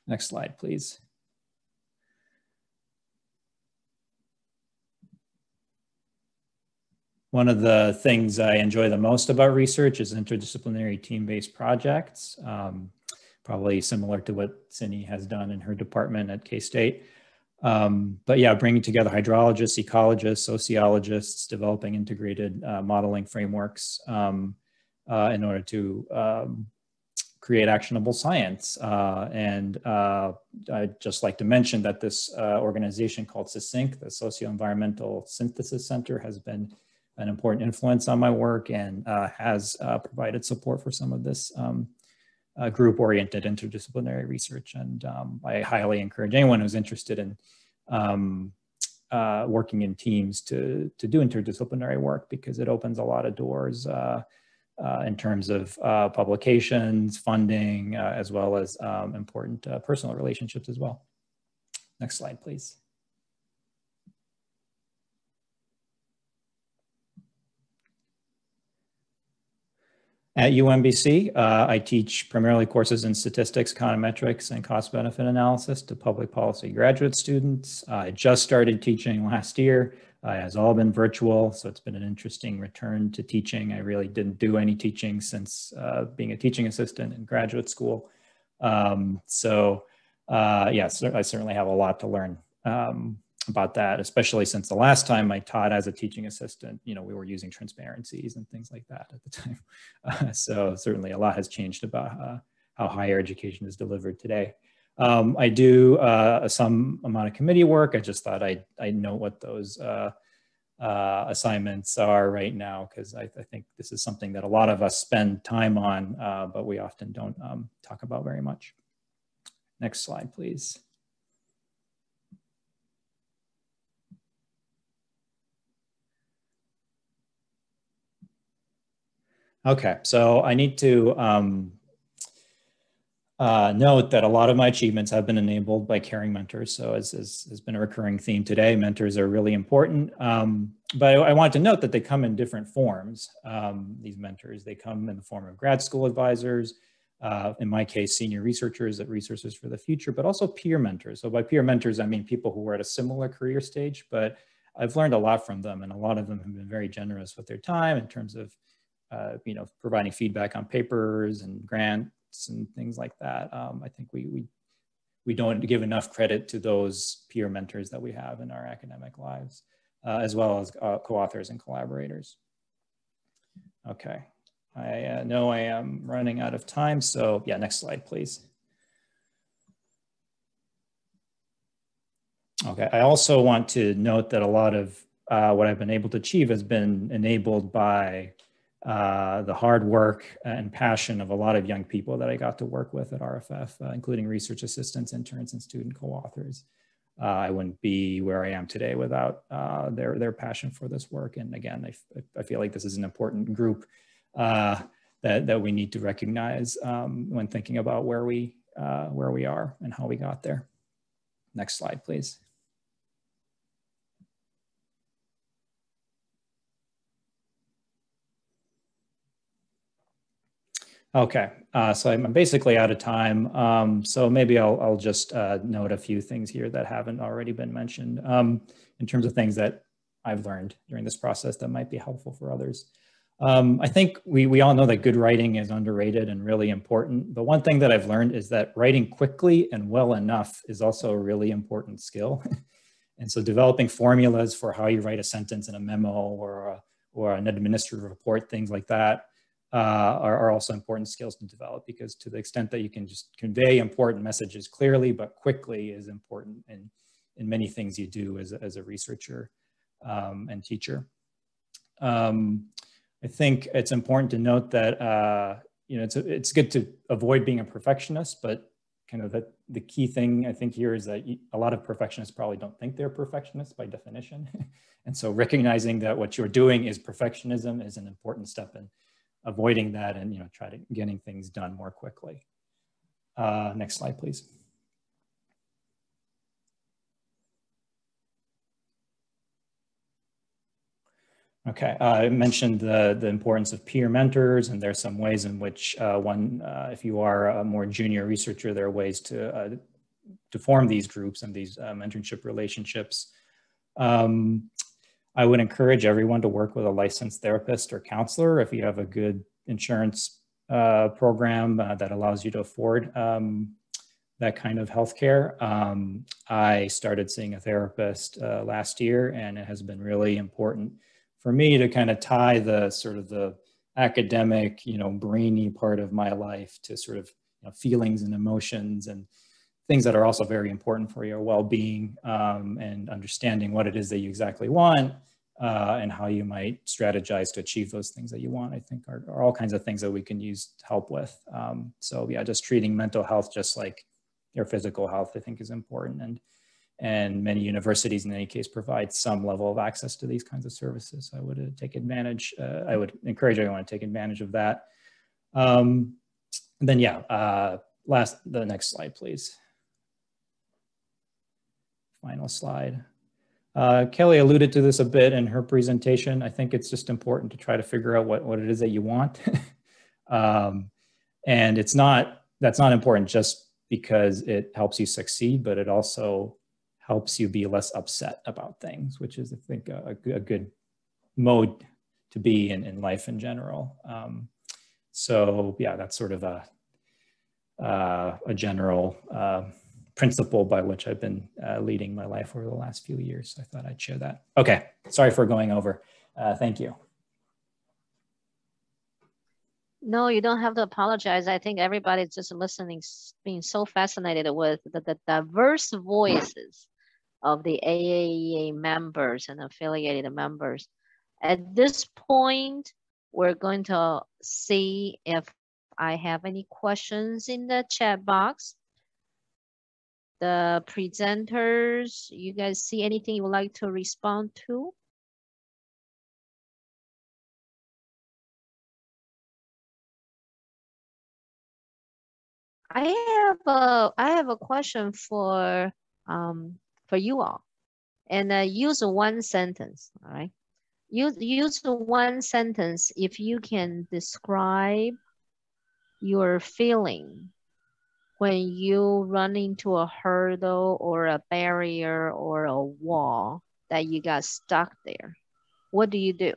Next slide, please. One of the things I enjoy the most about research is interdisciplinary team-based projects. Probably similar to what Siny has done in her department at K-State. But yeah, bringing together hydrologists, ecologists, sociologists, developing integrated modeling frameworks in order to create actionable science. I'd just like to mention that this organization called SYSYNC, the Socio-Environmental Synthesis Center, has been an important influence on my work and has provided support for some of this group-oriented interdisciplinary research. And I highly encourage anyone who's interested in working in teams to do interdisciplinary work, because it opens a lot of doors in terms of publications, funding, as well as important personal relationships as well. Next slide, please. At UMBC, I teach primarily courses in statistics, econometrics, and cost-benefit analysis to public policy graduate students. I just started teaching last year. It has all been virtual, so it's been an interesting return to teaching. I really didn't do any teaching since being a teaching assistant in graduate school. Yeah, I certainly have a lot to learn about that, especially since the last time I taught as a teaching assistant, you know, we were using transparencies and things like that at the time. So certainly a lot has changed about how higher education is delivered today. I do some amount of committee work. I just thought I'd know what those assignments are right now, because I think this is something that a lot of us spend time on, but we often don't talk about very much. Next slide, please. Okay, so I need to note that a lot of my achievements have been enabled by caring mentors. So as has been a recurring theme today, mentors are really important. But I want to note that they come in different forms. These mentors, they come in the form of grad school advisors, in my case, senior researchers at Resources for the Future, but also peer mentors. So by peer mentors, I mean people who are at a similar career stage, but I've learned a lot from them, and a lot of them have been very generous with their time in terms of you know, providing feedback on papers and grants and things like that. I think we don't give enough credit to those peer mentors that we have in our academic lives, as well as co-authors and collaborators. Okay, I know I am running out of time, so yeah, next slide, please. Okay, I also want to note that a lot of what I've been able to achieve has been enabled by the hard work and passion of a lot of young people that I got to work with at RFF, including research assistants, interns, and student co-authors. I wouldn't be where I am today without their passion for this work. And again, I feel like this is an important group that we need to recognize when thinking about where we are and how we got there. Next slide, please. Okay, so I'm basically out of time. So maybe I'll just note a few things here that haven't already been mentioned in terms of things that I've learned during this process that might be helpful for others. I think we all know that good writing is underrated and really important. But one thing that I've learned is that writing quickly and well enough is also a really important skill. And so developing formulas for how you write a sentence in a memo or an administrative report, things like that, are also important skills to develop, because to the extent that you can just convey important messages clearly but quickly is important in many things you do as a researcher and teacher. I think it's important to note that it's good to avoid being a perfectionist, but kind of the key thing I think here is that a lot of perfectionists probably don't think they're perfectionists by definition. And so recognizing that what you're doing is perfectionism is an important step in avoiding that and try to getting things done more quickly. Next slide, please. Okay, I mentioned the importance of peer mentors, and there's some ways in which if you are a more junior researcher, there are ways to form these groups and these mentorship relationships. I would encourage everyone to work with a licensed therapist or counselor if you have a good insurance program that allows you to afford that kind of healthcare. I started seeing a therapist last year, and it has been really important for me to kind of tie the sort of the academic, brainy part of my life to sort of feelings and emotions and things that are also very important for your well-being, and understanding what it is that you exactly want and how you might strategize to achieve those things that you want, I think are all kinds of things that we can use help with. So yeah, just treating mental health just like your physical health, I think is important. And many universities in any case provide some level of access to these kinds of services. I would take advantage, I would encourage everyone to take advantage of that. Then yeah, the next slide, please. Final slide. Kelly alluded to this a bit in her presentation. I think it's just important to try to figure out what it is that you want. And that's not important just because it helps you succeed, but it also helps you be less upset about things, which is, I think, a good mode to be in life in general. So yeah, that's sort of a general principle by which I've been leading my life over the last few years. So I thought I'd share that. Okay, sorry for going over. Thank you. No, you don't have to apologize. I think everybody's just listening, being so fascinated with the diverse voices of the AAEA members and affiliated members. At this point, we're going to see if I have any questions in the chat box. The presenters, you guys see anything you would like to respond to? I have a question for you all, and use one sentence. All right, use one sentence if you can describe your feeling when you run into a hurdle or a barrier or a wall that you got stuck there. What do you do?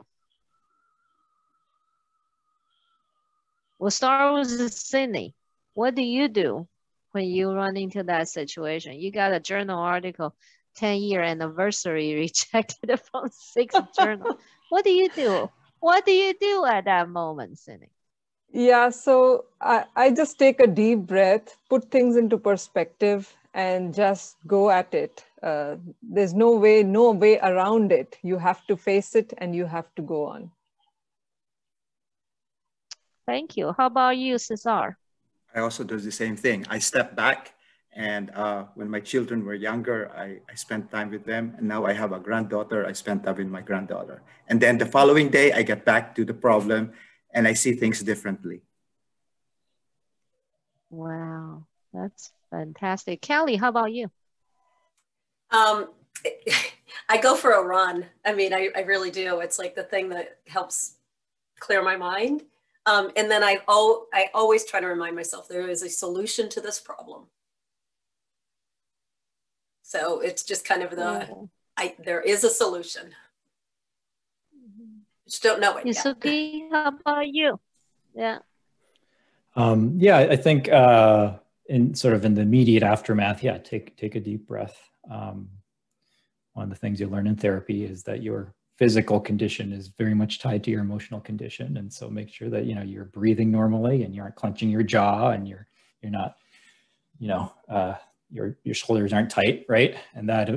We'll start with Siny. What do you do when you run into that situation? You got a journal article, 10-year anniversary rejected from 6 journal. What do you do? What do you do at that moment, Siny? Yeah, so I just take a deep breath, put things into perspective, and just go at it. There's no way around it. You have to face it and you have to go on. Thank you. How about you, Cesar? I also do the same thing. I step back And when my children were younger, I spent time with them. And now I have a granddaughter. I spent time with my granddaughter. And then the following day, I get back to the problem and I see things differently. Wow, that's fantastic. Kelly, how about you? I go for a run. I mean, I really do. It's like the thing that helps clear my mind. And then I always try to remind myself there is a solution to this problem. So it's just kind of there is a solution. Just don't know it yet. Yusuke, how about you? Yeah. Yeah, I think in the immediate aftermath, yeah, take a deep breath. One of the things you learn in therapy is that your physical condition is very much tied to your emotional condition, and so make sure that you're breathing normally and you aren't clenching your jaw and you're not, your shoulders aren't tight, right? And that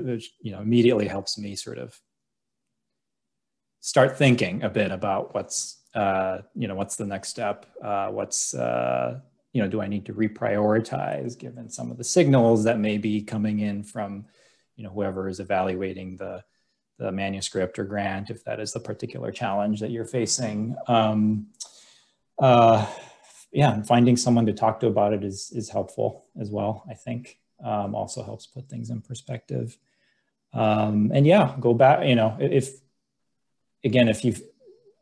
immediately helps me sort of start thinking a bit about what's the next step? Do I need to reprioritize given some of the signals that may be coming in from, whoever is evaluating the manuscript or grant, if that is the particular challenge that you're facing. And finding someone to talk to about it is helpful as well, I think. Also helps put things in perspective. And yeah, go back, if you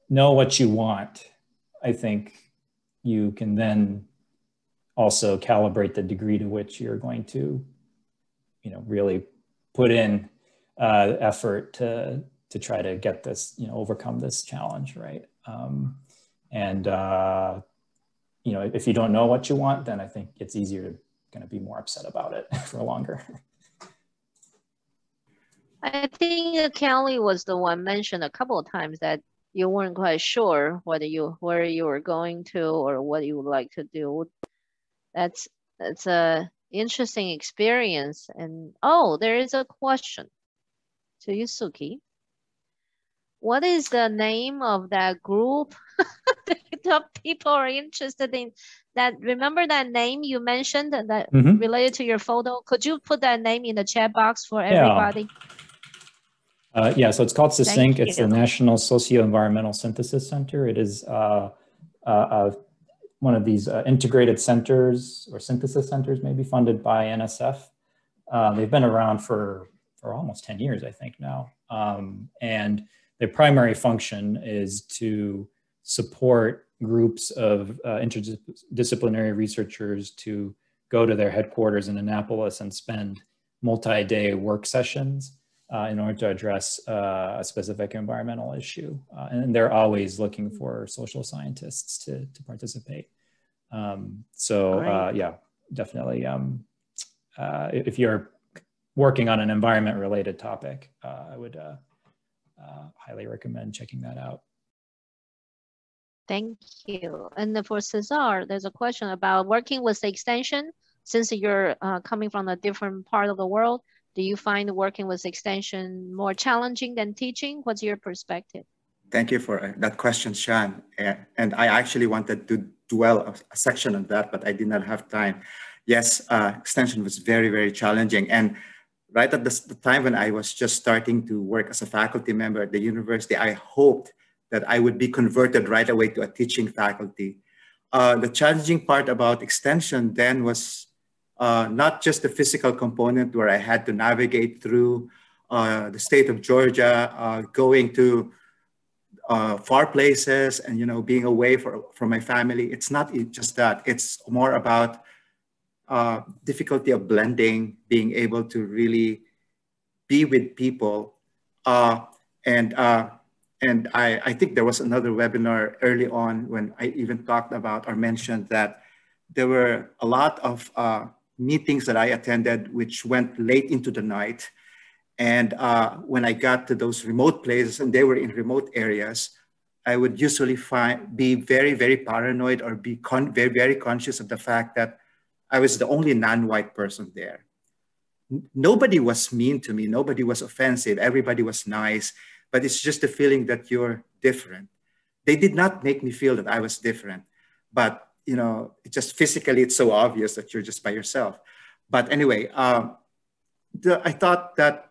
know what you want, I think you can then also calibrate the degree to which you're going to, really put in effort to try to get this, overcome this challenge, right? If you don't know what you want, then I think it's easier to kind of be more upset about it for longer. I think Kelly was the one mentioned a couple of times that you weren't quite sure where you were going to or what you would like to do. That's a interesting experience. And there is a question to Yusuke. What is the name of that group that people are interested in? That remember that name you mentioned that related to your photo? Could you put that name in the chat box for everybody? Yeah, so it's called SYSYNC. It's the National Socio-Environmental Synthesis Center. It is one of these integrated centers or synthesis centers, maybe funded by NSF. They've been around for almost 10 years, I think now. And their primary function is to support groups of interdisciplinary researchers to go to their headquarters in Annapolis and spend multi-day work sessions in order to address a specific environmental issue. And they're always looking for social scientists to participate. Yeah, definitely. If you're working on an environment-related topic, I would highly recommend checking that out. Thank you. And for Cesar, there's a question about working with the extension. Since you're coming from a different part of the world, do you find working with extension more challenging than teaching? What's your perspective? Thank you for that question, Sean. And I actually wanted to dwell a section on that, but I did not have time. Yes, extension was very, very challenging. And right at the time when I was just starting to work as a faculty member at the university, I hoped that I would be converted right away to a teaching faculty. The challenging part about extension then was not just the physical component where I had to navigate through the state of Georgia, going to far places and being away from my family. It's not just that. It's more about difficulty of blending, being able to really be with people. And I think there was another webinar early on when I even talked about or mentioned that there were a lot of meetings that I attended which went late into the night. And when I got to those remote places and they were in remote areas, I would usually be very, very paranoid or be very, very conscious of the fact that I was the only non-white person there. Nobody was mean to me. Nobody was offensive. Everybody was nice, but it's just the feeling that you're different. They did not make me feel that I was different, but it just physically, it's so obvious that you're just by yourself. but anyway, I thought that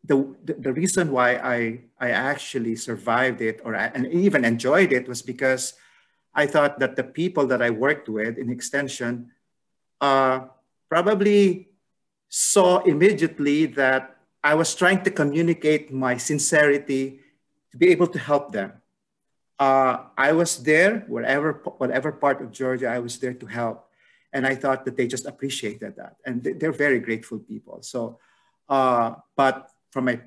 the reason why I actually survived it and even enjoyed it was because I thought that the people that I worked with in extension probably saw immediately that I was trying to communicate my sincerity to be able to help them. I was there, whatever part of Georgia, I was there to help. And I thought that they just appreciated that. And they're very grateful people. So, but from my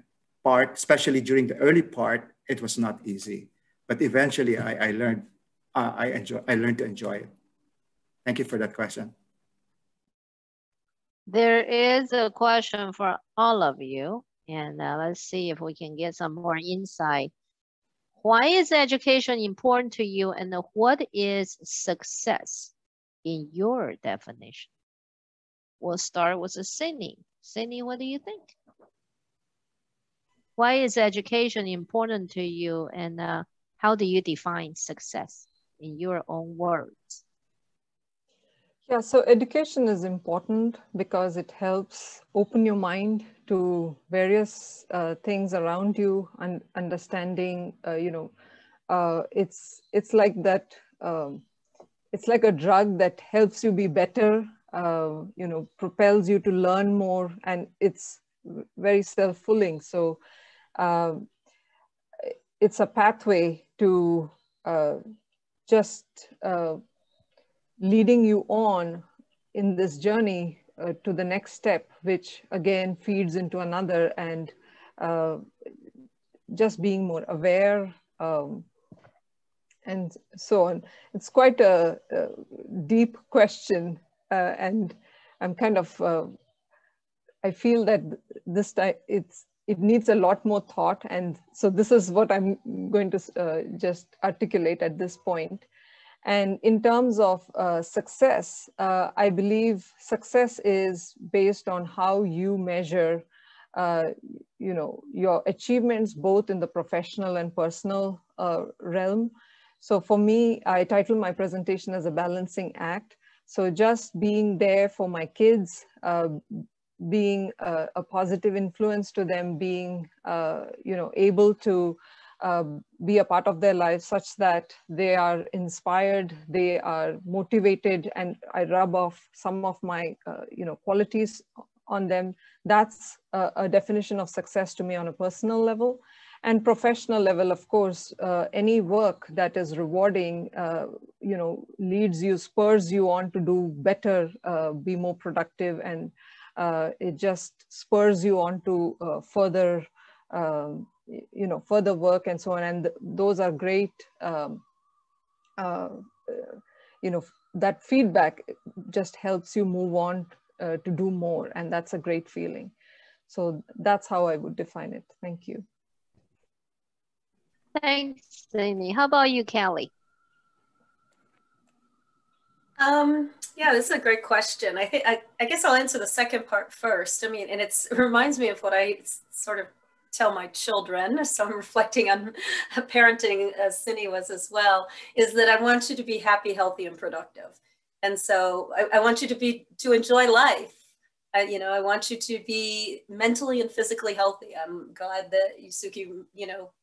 part, especially during the early part, it was not easy. But eventually I learned to enjoy it. Thank you for that question. There is a question for all of you. And let's see if we can get some more insight. Why is education important to you, and what is success in your definition? We'll start with Siny. Siny, what do you think? Why is education important to you, and how do you define success in your own words? Yeah, so education is important because it helps open your mind to various things around you and understanding, it's like that, it's like a drug that helps you be better, propels you to learn more, and it's very self-fulfilling. So it's a pathway to just leading you on in this journey to the next step, which again feeds into another, and just being more aware and so on. It's quite a deep question, and I'm kind of, I feel that this time it needs a lot more thought, and so this is what I'm going to just articulate at this point. And in terms of success, I believe success is based on how you measure, your achievements, both in the professional and personal realm. So for me, I title my presentation as a balancing act. So just being there for my kids, being a positive influence to them, being, able to be a part of their lives such that they are inspired, they are motivated, and I rub off some of my, qualities on them. That's a definition of success to me on a personal level. And professional level, of course, any work that is rewarding, leads you, spurs you on to do better, be more productive, and it just spurs you on to further further work and so on. And those are great, that feedback just helps you move on to do more. And that's a great feeling. So that's how I would define it. Thank you. Thanks, Siny. How about you, Kelly? Yeah, this is a great question. I guess I'll answer the second part first. I mean, and it reminds me of what I sort of tell my children, so I'm reflecting on parenting as Siny was as well, is that I want you to be happy, healthy, and productive. And so I want you to enjoy life. I want you to be mentally and physically healthy. I'm glad that Yusuke,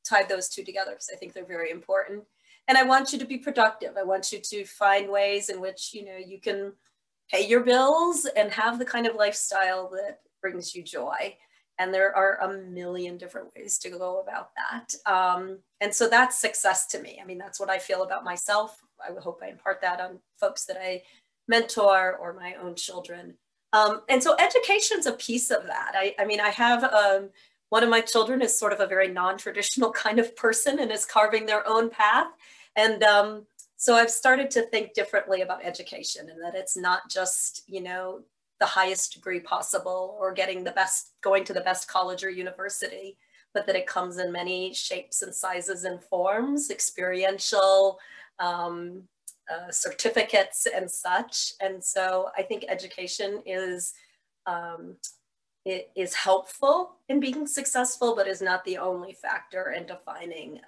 tied those two together, because I think they're very important. And I want you to be productive. I want you to find ways in which, you can pay your bills and have the kind of lifestyle that brings you joy. And there are a million different ways to go about that. And so that's success to me. I mean, that's what I feel about myself. I hope I impart that on folks that I mentor or my own children. And so education's a piece of that. I have one of my children is sort of a very non-traditional kind of person and is carving their own path. And so I've started to think differently about education, and that it's not just, the highest degree possible or going to the best college or university, but that it comes in many shapes and sizes and forms, experiential, certificates and such. And so I think education is helpful in being successful, but is not the only factor in defining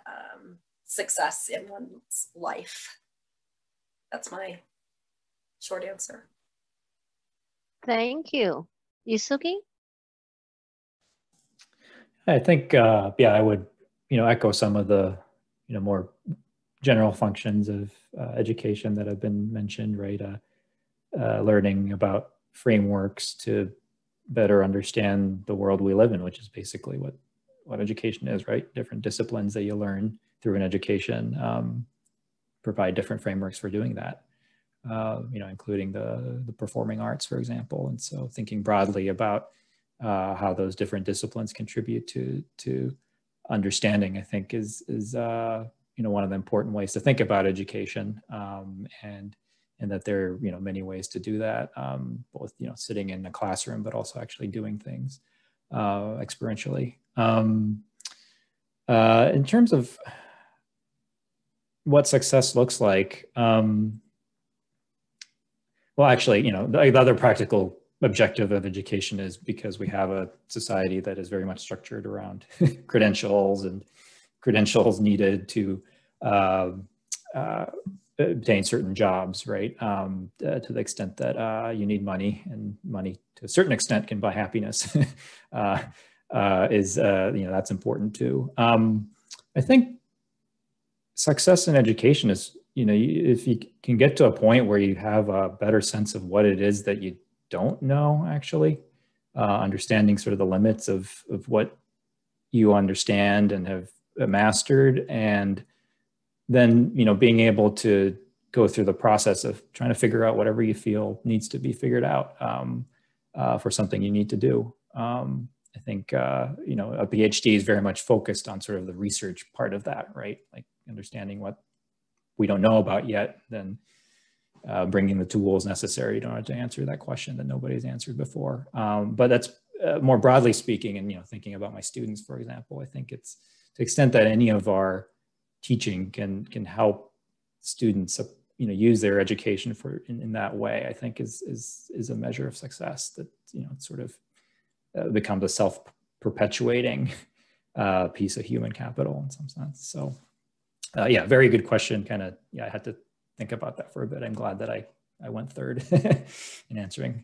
success in one's life. That's my short answer. Thank you. Yusuke? I think, yeah, I would, echo some of the, more general functions of education that have been mentioned, right? Learning about frameworks to better understand the world we live in, which is basically what education is, right? Different disciplines that you learn through an education provide different frameworks for doing that, including the performing arts, for example. And so thinking broadly about how those different disciplines contribute to understanding, I think is one of the important ways to think about education, and that there are many ways to do that, both sitting in a classroom, but also actually doing things experientially. In terms of what success looks like, well, actually, the other practical objective of education is, because we have a society that is very much structured around credentials and credentials needed to obtain certain jobs, right? To the extent that you need money, and money to a certain extent can buy happiness, that's important too. I think success in education is, if you can get to a point where you have a better sense of what it is that you don't know, actually, understanding sort of the limits of what you understand and have mastered, and then, being able to go through the process of trying to figure out whatever you feel needs to be figured out for something you need to do. I think, a PhD is very much focused on sort of the research part of that, right? Like understanding what we don't know about yet, then bringing the tools necessary in order to answer that question that nobody's answered before. But that's more broadly speaking, and thinking about my students, for example, I think it's to the extent that any of our teaching can help students use their education in that way, I think is a measure of success, that it sort of becomes a self-perpetuating piece of human capital in some sense. So yeah, very good question. Kind of, yeah, I had to think about that for a bit. I'm glad that I went third in answering.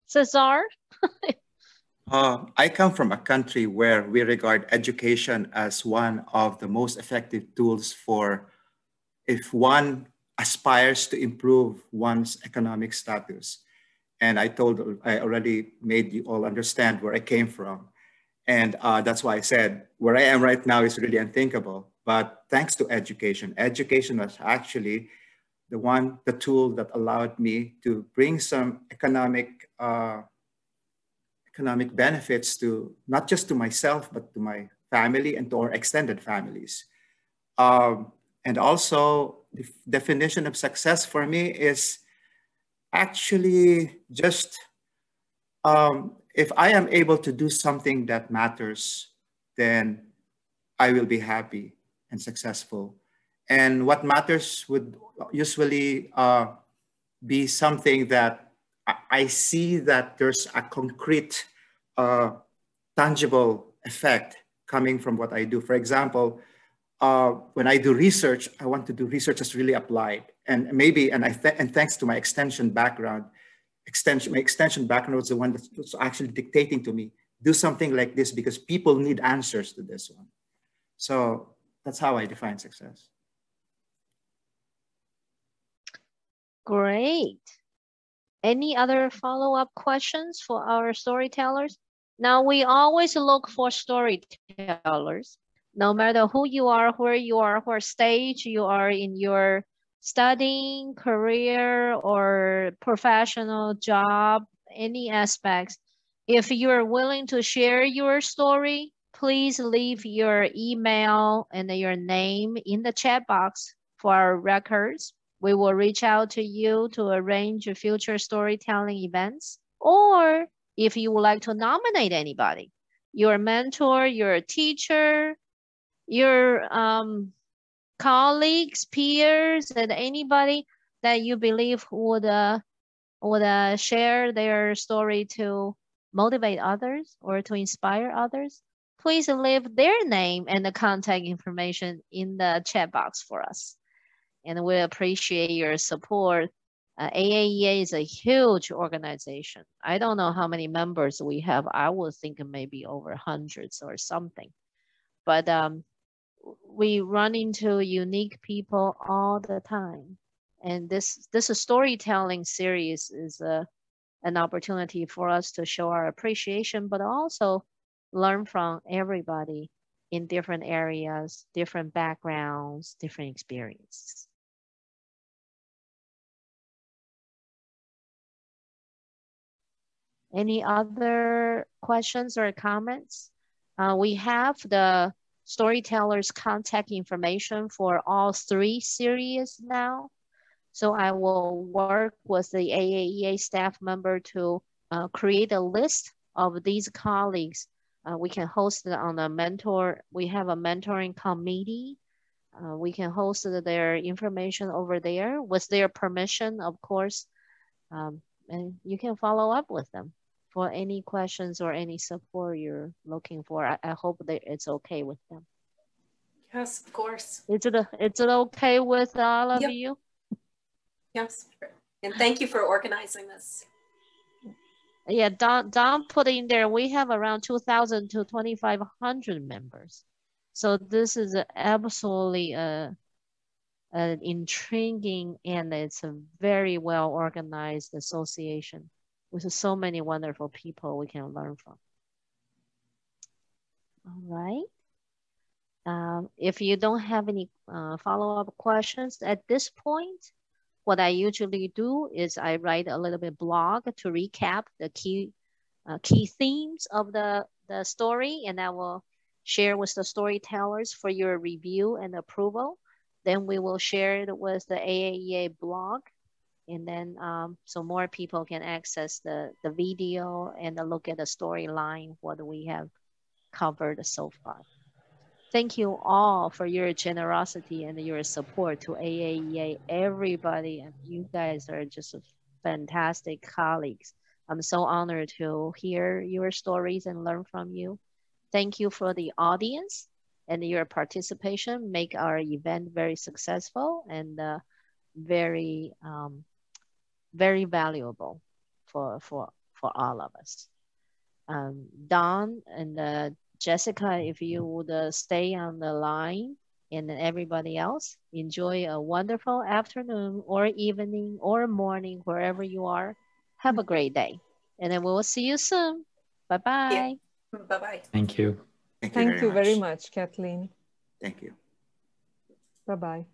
Cesar? I come from a country where we regard education as one of the most effective tools for if one aspires to improve one's economic status. And I already made you all understand where I came from. And that's why I said where I am right now is really unthinkable. But thanks to education, education was actually the tool that allowed me to bring some economic benefits to not just to myself, but to my family and to our extended families. And also the definition of success for me is actually just if I am able to do something that matters, then I will be happy and successful. And what matters would usually be something that I see that there's a concrete, tangible effect coming from what I do. For example, when I do research, I want to do research that's really applied. And maybe, and thanks to my extension background, my extension background was the one that's actually dictating to me, do something like this because people need answers to this one. So that's how I define success. Great. Any other follow-up questions for our storytellers? Now, we always look for storytellers, no matter who you are, where you are, what stage you are in your studying, career, or professional job, any aspects. If you're willing to share your story, please leave your email and your name in the chat box for our records. We will reach out to you to arrange future storytelling events. Or if you would like to nominate anybody, your mentor, your teacher, your colleagues, peers, and anybody that you believe would share their story to motivate others or to inspire others, please leave their name and the contact information in the chat box for us. And we appreciate your support AAEA is a huge organization. I don't know how many members we have. I was thinking maybe over hundreds or something. But we run into unique people all the time. And this storytelling series is an opportunity for us to show our appreciation, but also learn from everybody in different areas, different backgrounds, different experiences. Any other questions or comments? We have the storytellers' contact information for all 3 series now. So I will work with the AAEA staff member to create a list of these colleagues. We can host it on a mentor. We have a mentoring committee. We can host their information over there with their permission, of course. And you can follow up with them for any questions or any support you're looking for. I hope that it's okay with them. Yes, of course. Is it okay with all of Yep. you? Yes, and thank you for organizing this. Yeah, Don put in there, we have around 2,000 to 2,500 members. So this is absolutely an intriguing, and it's a very well organized association with so many wonderful people we can learn from. All right. If you don't have any follow-up questions at this point, what I usually do is I write a little bit blog to recap the key themes of the story, and I will share with the storytellers for your review and approval. Then we will share it with the AAEA blog, and then so more people can access the video and look at the storyline, what we have covered so far. Thank you all for your generosity and your support to AAEA, everybody. And you guys are just fantastic colleagues. I'm so honored to hear your stories and learn from you. Thank you for the audience, and your participation make our event very successful and very, very valuable for all of us. Don and Jessica, if you would stay on the line, and everybody else, enjoy a wonderful afternoon or evening or morning, wherever you are. Have a great day. And then we will see you soon. Bye-bye. Yeah. Bye-bye. Thank you. Thank you very much, Kathleen. Thank you. Bye-bye.